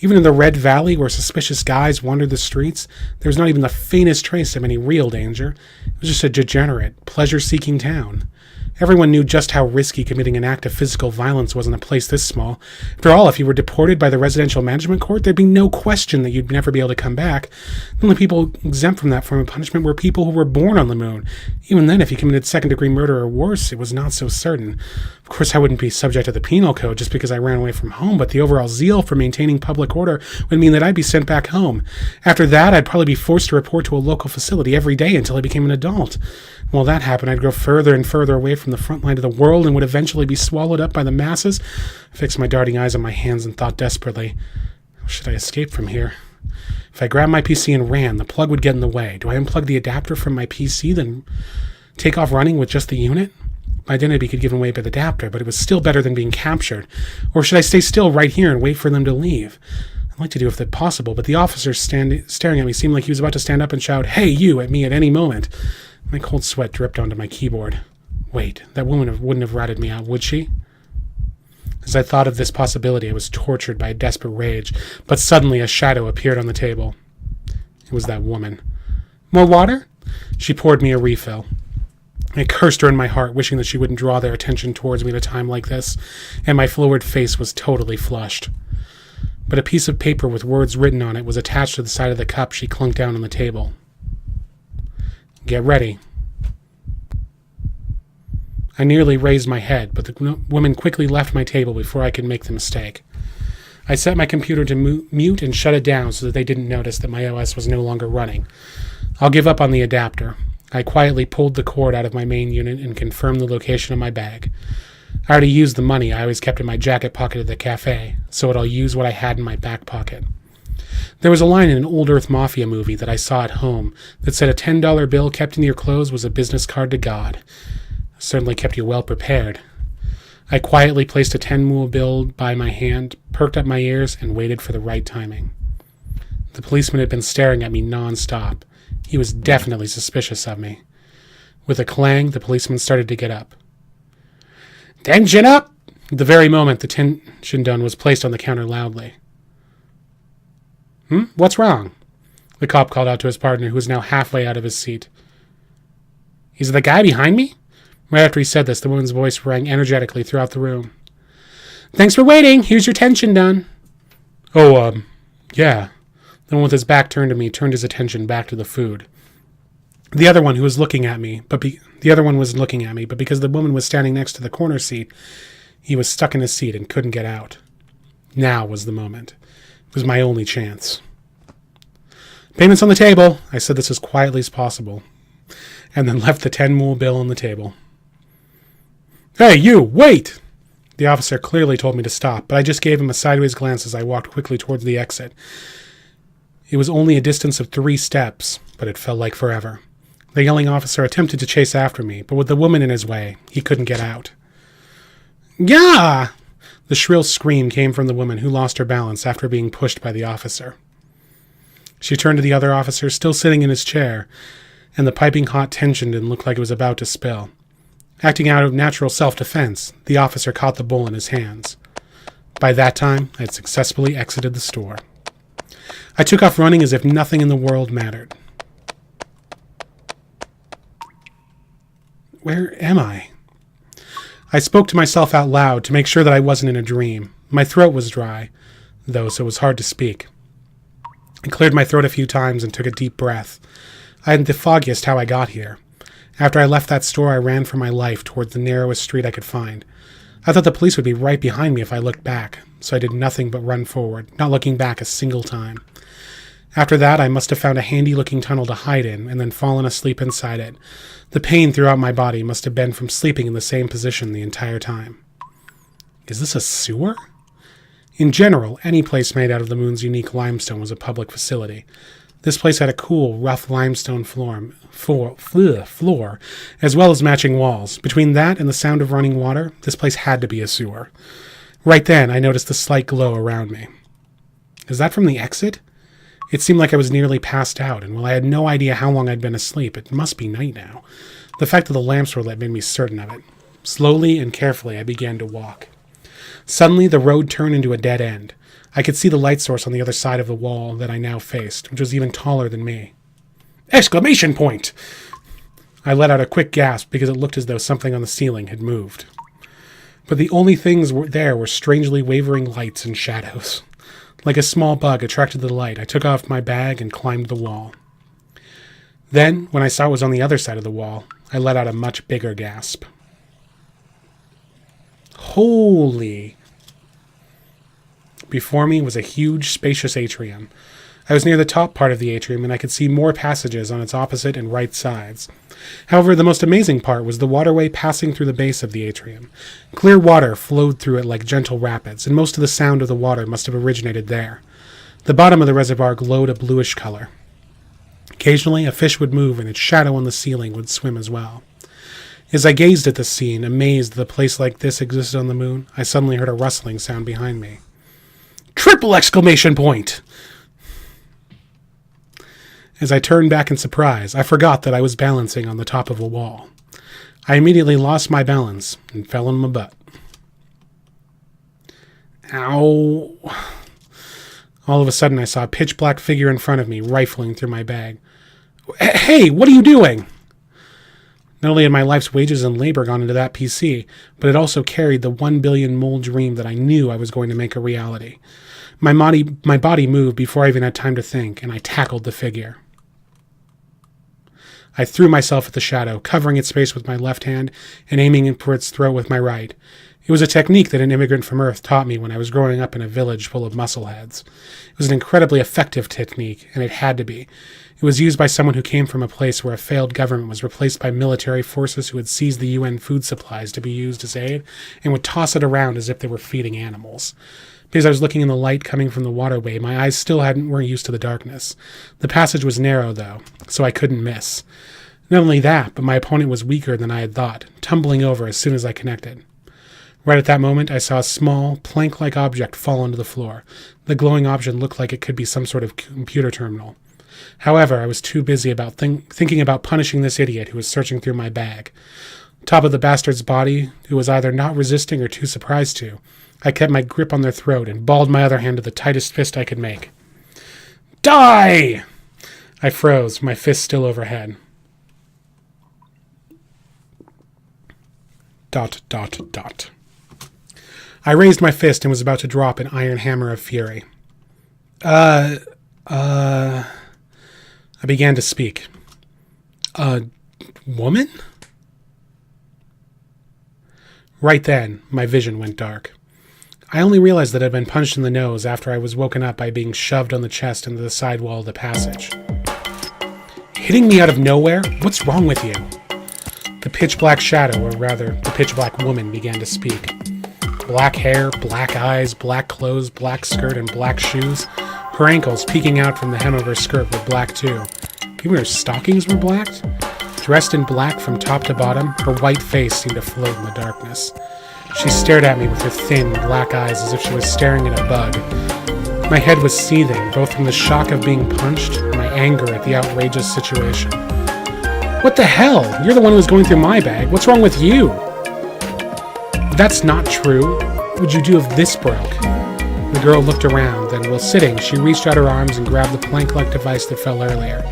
[SPEAKER 1] Even in the Red Valley, where suspicious guys wandered the streets, there was not even the faintest trace of any real danger. It was just a degenerate, pleasure-seeking town. Everyone knew just how risky committing an act of physical violence was in a place this small. After all, if you were deported by the residential management court, there'd be no question that you'd never be able to come back. The only people exempt from that form of punishment were people who were born on the moon. Even then, if you committed second-degree murder or worse, it was not so certain. Of course, I wouldn't be subject to the penal code just because I ran away from home, but the overall zeal for maintaining public order would mean that I'd be sent back home. After that, I'd probably be forced to report to a local facility every day until I became an adult. While that happened, I'd grow further and further away from the front line of the world and would eventually be swallowed up by the masses. I fixed my darting eyes on my hands and thought desperately, how should I escape from here? If I grabbed my PC and ran, the plug would get in the way. Do I unplug the adapter from my PC, then take off running with just the unit? My identity could give away by the adapter, but it was still better than being captured. Or should I stay still right here and wait for them to leave? I'd like to do if that's possible, but the officer staring at me seemed like he was about to stand up and shout, "Hey, you," at me at any moment. My cold sweat dripped onto my keyboard. Wait, that woman wouldn't have ratted me out, would she? As I thought of this possibility, I was tortured by a desperate rage, but suddenly a shadow appeared on the table. It was that woman. More water? She poured me a refill. I cursed her in my heart, wishing that she wouldn't draw their attention towards me at a time like this, and my florid face was totally flushed. But a piece of paper with words written on it was attached to the side of the cup she clunked down on the table. Get ready. I nearly raised my head, but the woman quickly left my table before I could make the mistake. I set my computer to mute and shut it down so that they didn't notice that my OS was no longer running. I'll give up on the adapter. I quietly pulled the cord out of my main unit and confirmed the location of my bag. I already used the money I always kept in my jacket pocket at the cafe, so I'll use what I had in my back pocket. There was a line in an old Earth Mafia movie that I saw at home that said a $10 bill kept in your clothes was a business card to God. It certainly kept you well prepared. I quietly placed a 10 bill by my hand, perked up my ears, and waited for the right timing. The policeman had been staring at me non-stop. He was definitely suspicious of me. With a clang, the policeman started to get up. Tension up! At the very moment the tension gun was placed on the counter loudly. What's wrong? The cop called out to his partner, who was now halfway out of his seat. Is it the guy behind me? Right after he said this, the woman's voice rang energetically throughout the room. Thanks for waiting. Here's your tension done. Oh, yeah. The one with his back turned to me turned his attention back to the food. The other one was looking at me, but because the woman was standing next to the corner seat, he was stuck in his seat and couldn't get out. Now was the moment. It was my only chance. Payments on the table. I said this as quietly as possible, and then left the 10 bill on the table. Hey, you, wait! The officer clearly told me to stop, but I just gave him a sideways glance as I walked quickly towards the exit. It was only a distance of 3 steps, but it felt like forever. The yelling officer attempted to chase after me, but with the woman in his way, he couldn't get out. Gah! The shrill scream came from the woman, who lost her balance after being pushed by the officer. She turned to the other officer, still sitting in his chair, and the piping hot tension looked like it was about to spill. Acting out of natural self-defense, the officer caught the bowl in his hands. By that time, I had successfully exited the store. I took off running as if nothing in the world mattered. Where am I? I spoke to myself out loud to make sure that I wasn't in a dream. My throat was dry, though, so it was hard to speak. I cleared my throat a few times and took a deep breath. I hadn't the foggiest how I got here. After I left that store, I ran for my life towards the narrowest street I could find. I thought the police would be right behind me if I looked back, so I did nothing but run forward, not looking back a single time. After that, I must have found a handy-looking tunnel to hide in, and then fallen asleep inside it. The pain throughout my body must have been from sleeping in the same position the entire time. Is this a sewer? In general, any place made out of the moon's unique limestone was a public facility. This place had a cool, rough limestone floor, as well as matching walls. Between that and the sound of running water, this place had to be a sewer. Right then, I noticed a slight glow around me. Is that from the exit? It seemed like I was nearly passed out, and while I had no idea how long I'd been asleep, it must be night now. The fact that the lamps were lit made me certain of it. Slowly and carefully, I began to walk. Suddenly, the road turned into a dead end. I could see the light source on the other side of the wall that I now faced, which was even taller than me. Exclamation point! I let out a quick gasp because it looked as though something on the ceiling had moved. But the only things there were strangely wavering lights and shadows. Like a small bug attracted to the light, I took off my bag and climbed the wall. Then, when I saw it was on the other side of the wall, I let out a much bigger gasp. Holy! Before me was a huge, spacious atrium. I was near the top part of the atrium, and I could see more passages on its opposite and right sides. However, the most amazing part was the waterway passing through the base of the atrium. Clear water flowed through it like gentle rapids, and most of the sound of the water must have originated there. The bottom of the reservoir glowed a bluish color. Occasionally, a fish would move, and its shadow on the ceiling would swim as well. As I gazed at this scene, amazed that a place like this existed on the moon, I suddenly heard a rustling sound behind me. Triple exclamation point! As I turned back in surprise, I forgot that I was balancing on the top of a wall. I immediately lost my balance and fell on my butt. Ow! All of a sudden, I saw a pitch-black figure in front of me, rifling through my bag. Hey, what are you doing? Not only had my life's wages and labor gone into that PC, but it also carried the 1 billion mole dream that I knew I was going to make a reality. My body moved before I even had time to think, and I tackled the figure. I threw myself at the shadow, covering its face with my left hand and aiming for its throat with my right. It was a technique that an immigrant from Earth taught me when I was growing up in a village full of muscleheads. It was an incredibly effective technique, and it had to be. It was used by someone who came from a place where a failed government was replaced by military forces who had seized the UN food supplies to be used as aid and would toss it around as if they were feeding animals. Because I was looking in the light coming from the waterway, my eyes still weren't used to the darkness. The passage was narrow, though, so I couldn't miss. Not only that, but my opponent was weaker than I had thought, tumbling over as soon as I connected. Right at that moment, I saw a small, plank-like object fall onto the floor. The glowing object looked like it could be some sort of computer terminal. However, I was too busy about thinking about punishing this idiot who was searching through my bag. Top of the bastard's body, who was either not resisting or too surprised to, I kept my grip on their throat and balled my other hand to the tightest fist I could make. Die! I froze, my fist still overhead. I raised my fist and was about to drop an iron hammer of fury. I began to speak. A woman? Right then, my vision went dark. I only realized that I'd been punched in the nose after I was woken up by being shoved on the chest into the side wall of the passage. Hitting me out of nowhere? What's wrong with you? The pitch-black shadow, or rather, the pitch-black woman, began to speak. Black hair, black eyes, black clothes, black skirt, and black shoes. Her ankles, peeking out from the hem of her skirt, were black too. Even her stockings were black. Dressed in black from top to bottom, her white face seemed to float in the darkness. She stared at me with her thin, black eyes as if she was staring at a bug. My head was seething, both from the shock of being punched and my anger at the outrageous situation. What the hell? You're the one who was going through my bag. What's wrong with you? That's not true. What would you do if this broke? The girl looked around, then, while sitting, she reached out her arms and grabbed the plank-like device that fell earlier.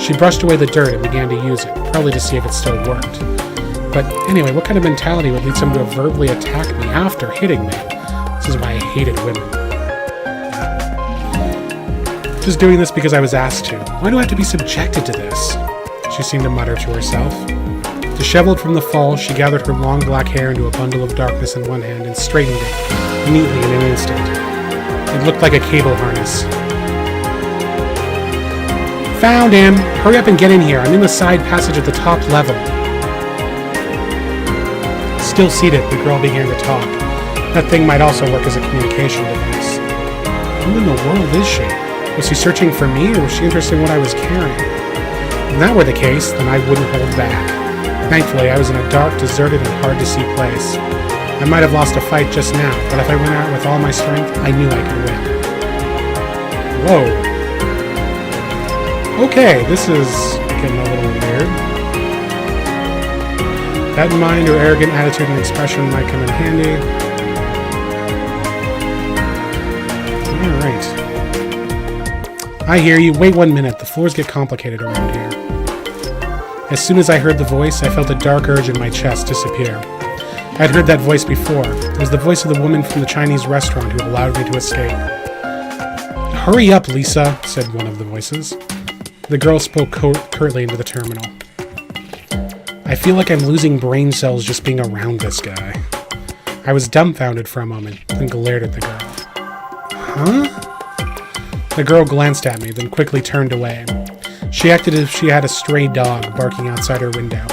[SPEAKER 1] She brushed away the dirt and began to use it, probably to see if it still worked. But anyway, what kind of mentality would lead someone to verbally attack me after hitting me? This is why I hated women. Just doing this because I was asked to. Why do I have to be subjected to this? She seemed to mutter to herself. Disheveled from the fall, she gathered her long black hair into a bundle of darkness in one hand and straightened it, neatly in an instant. It looked like a cable harness. Found him! Hurry up and get in here. I'm in the side passage at the top level. Still seated, the girl began to talk. That thing might also work as a communication device. Who in the world is she? Was she searching for me, or was she interested in what I was carrying? If that were the case, then I wouldn't hold back. Thankfully, I was in a dark, deserted, and hard-to-see place. I might have lost a fight just now, but if I went out with all my strength, I knew I could win. Whoa. Okay, this is getting a little weird. That in mind, her arrogant attitude and expression might come in handy. Alright. I hear you. Wait 1 minute. The floors get complicated around here. As soon as I heard the voice, I felt a dark urge in my chest disappear. I'd heard that voice before. It was the voice of the woman from the Chinese restaurant who allowed me to escape. Hurry up, Lisa, said one of the voices. The girl spoke curtly into the terminal. I feel like I'm losing brain cells just being around this guy. I was dumbfounded for a moment, then glared at the girl. Huh? The girl glanced at me, then quickly turned away. She acted as if she had a stray dog barking outside her window.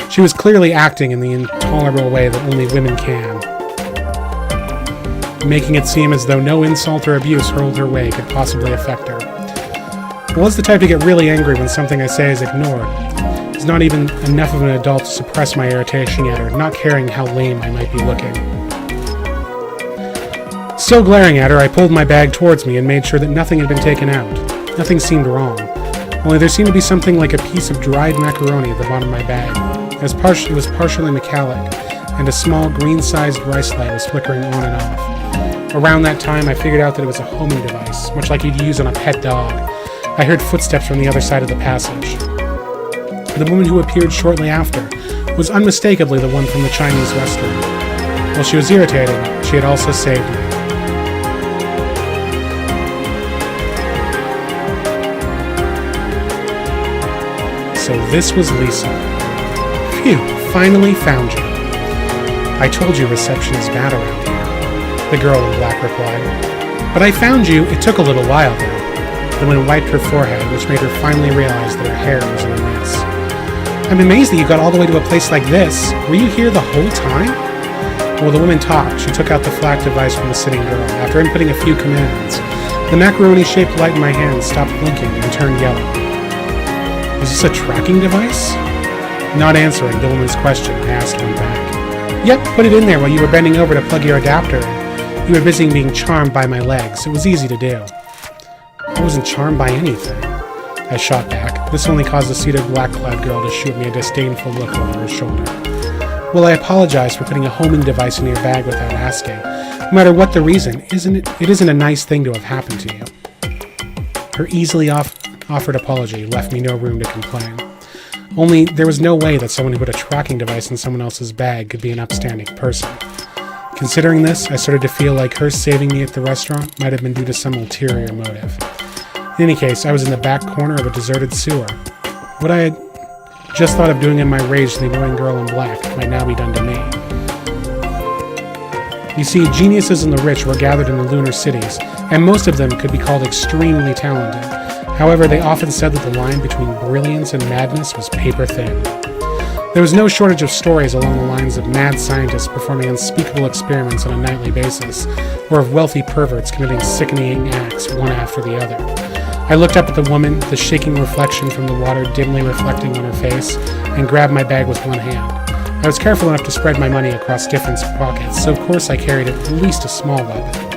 [SPEAKER 1] She was clearly acting in the intolerable way that only women can, making it seem as though no insult or abuse hurled her way could possibly affect her. I was the type to get really angry when something I say is ignored. It's not even enough of an adult to suppress my irritation at her, not caring how lame I might be looking. Still glaring at her, I pulled my bag towards me and made sure that nothing had been taken out. Nothing seemed wrong. Only there seemed to be something like a piece of dried macaroni at the bottom of my bag. It was partially metallic, and a small green-sized rice light was flickering on and off. Around that time, I figured out that it was a homing device, much like you'd use on a pet dog. I heard footsteps from the other side of the passage. The woman who appeared shortly after was unmistakably the one from the Chinese restaurant. While she was irritating, she had also saved me. So this was Lisa. Phew, finally found you. I told you reception is bad around here, the girl in black replied. But I found you. It took a little while, though. The woman wiped her forehead, which made her finally realize that her hair was in a mess. I'm amazed that you got all the way to a place like this. Were you here the whole time? While the woman talked, she took out the flat device from the sitting girl. After inputting a few commands, the macaroni-shaped light in my hand stopped blinking and turned yellow. Is this a tracking device? Not answering the woman's question, I asked one back. Yep, put it in there while you were bending over to plug your adapter in. You were busy being charmed by my legs. It was easy to do. I wasn't charmed by anything. I shot back. This only caused the seated black-clad girl to shoot me a disdainful look over her shoulder. Well, I apologize for putting a homing device in your bag without asking. No matter what the reason, it isn't a nice thing to have happened to you. Her easily offered apology left me no room to complain. Only there was no way that someone who put a tracking device in someone else's bag could be an upstanding person. Considering this, I started to feel like her saving me at the restaurant might have been due to some ulterior motive. In any case, I was in the back corner of a deserted sewer. What I had just thought of doing in my rage to the annoying girl in black might now be done to me. You see, geniuses and the rich were gathered in the lunar cities, and most of them could be called extremely talented. However, they often said that the line between brilliance and madness was paper thin. There was no shortage of stories along the lines of mad scientists performing unspeakable experiments on a nightly basis, or of wealthy perverts committing sickening acts one after the other. I looked up at the woman, the shaking reflection from the water dimly reflecting on her face, and grabbed my bag with one hand. I was careful enough to spread my money across different pockets, so of course I carried at least a small weapon.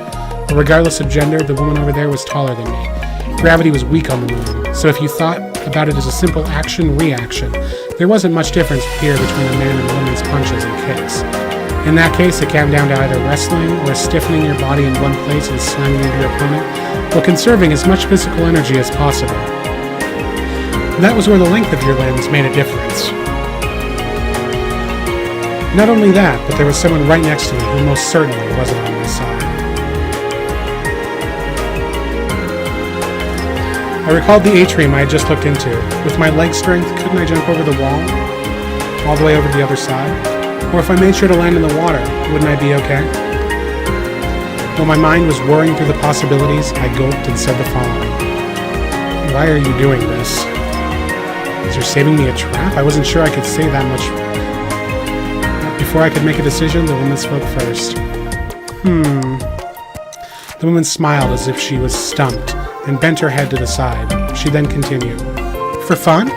[SPEAKER 1] But regardless of gender, the woman over there was taller than me. Gravity was weak on the moon, so if you thought about it as a simple action-reaction, there wasn't much difference here between a man and a woman's punches and kicks. In that case, it came down to either wrestling or stiffening your body in one place and slamming into your opponent, while conserving as much physical energy as possible. That was where the length of your limbs made a difference. Not only that, but there was someone right next to me who most certainly wasn't on my side. I recalled the atrium I had just looked into. With my leg strength, couldn't I jump over the wall? All the way over to the other side? Or if I made sure to land in the water, wouldn't I be okay? While my mind was whirring through the possibilities, I gulped and said the following. Why are you doing this? Is there saving me a trap? I wasn't sure I could say that much. Before I could make a decision, the woman spoke first. The woman smiled as if she was stumped and bent her head to the side. She then continued. For fun?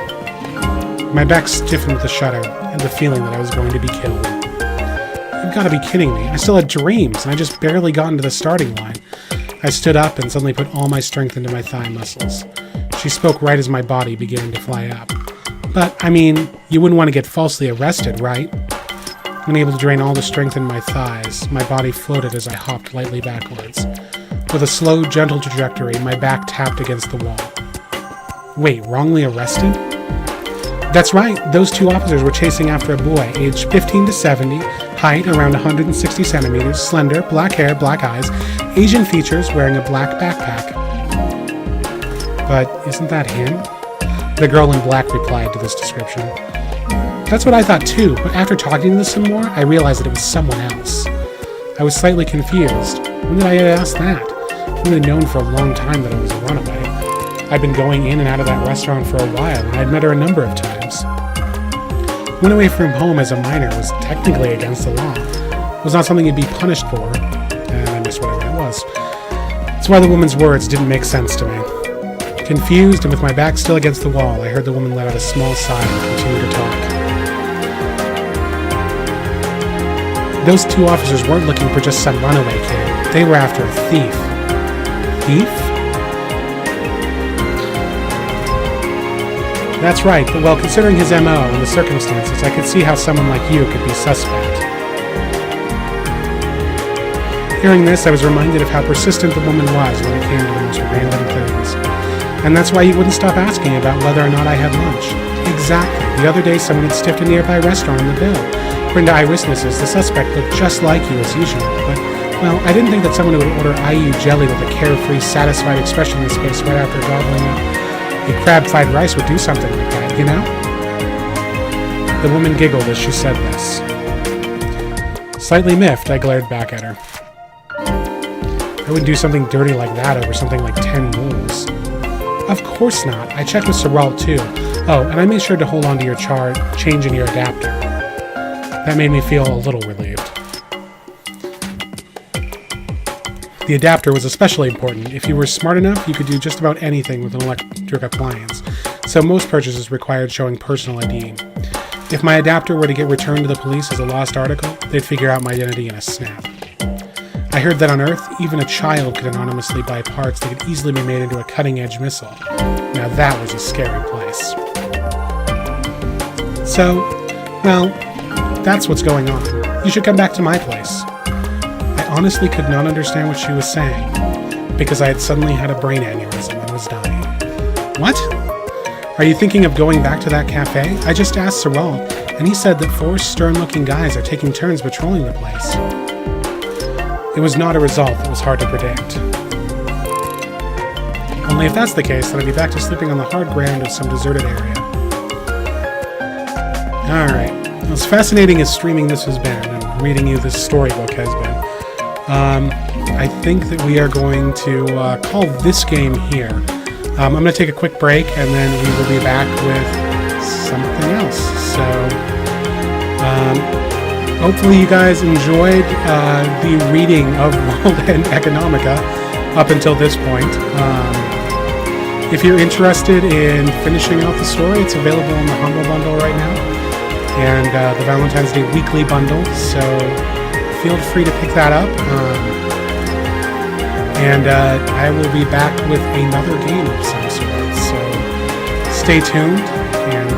[SPEAKER 1] My back stiffened with a shudder and the feeling that I was going to be killed. You've got to be kidding me. I still had dreams, and I just barely got into the starting line. I stood up and suddenly put all my strength into my thigh muscles. She spoke right as my body began to fly up. But, I mean, you wouldn't want to get falsely arrested, right? Unable to drain all the strength in my thighs, my body floated as I hopped lightly backwards. With a slow, gentle trajectory, my back tapped against the wall. Wait, wrongly arrested? That's right, those two officers were chasing after a boy, aged 15 to 70, height around 160 centimeters, slender, black hair, black eyes, Asian features, wearing a black backpack. But isn't that him? The girl in black replied to this description. That's what I thought too, but after talking to them some more, I realized that it was someone else. I was slightly confused. When did I ask that? I've really known for a long time that I was a runaway. I'd been going in and out of that restaurant for a while, and I'd met her a number of times. Running away from home as a minor was technically against the law. It was not something you'd be punished for, and I missed whatever that was. That's why the woman's words didn't make sense to me. Confused and with my back still against the wall, I heard the woman let out a small sigh and continue to talk. Those two officers weren't looking for just some runaway kid. They were after a thief. Thief? That's right, but well, considering his MO and the circumstances, I could see how someone like you could be suspect. Hearing this, I was reminded of how persistent the woman was when it came to the most random things. And that's why you wouldn't stop asking about whether or not I had lunch. Exactly. The other day, someone had stiffed a nearby restaurant on the bill. According to eyewitnesses, the suspect looked just like you as usual, but, well, I didn't think that someone who would order IU jelly with a carefree, satisfied expression on his face right after gobbling up a crab-fried rice would do something like that, you know? The woman giggled as she said this. Slightly miffed, I glared back at her. I wouldn't do something dirty like that over something like 10 rules. Of course not. I checked with Sorrel too. Oh, and I made sure to hold on to your change in your adapter. That made me feel a little relieved. The adapter was especially important. If you were smart enough, you could do just about anything with an electric appliance, so most purchases required showing personal ID. If my adapter were to get returned to the police as a lost article, they'd figure out my identity in a snap. I heard that on Earth, even a child could anonymously buy parts that could easily be made into a cutting-edge missile. Now that was a scary place. So, well, that's what's going on. You should come back to my place. I honestly could not understand what she was saying, because I had suddenly had a brain aneurysm and was dying. What? Are you thinking of going back to that cafe? I just asked Sirwal, and he said that 4 stern-looking guys are taking turns patrolling the place. It was not a result that was hard to predict. Only if that's the case, then I'd be back to sleeping on the hard ground of some deserted area. Alright. As fascinating as streaming this has been, and reading you this storybook has been, I think that we are going to call this game here. I'm going to take a quick break, and then we will be back with something else. So, hopefully you guys enjoyed the reading of World End Economica up until this point. If you're interested in finishing out the story, it's available in the Humble Bundle right now, and the Valentine's Day Weekly Bundle, so feel free to pick that up. And I will be back with another game of some sort, so stay tuned, and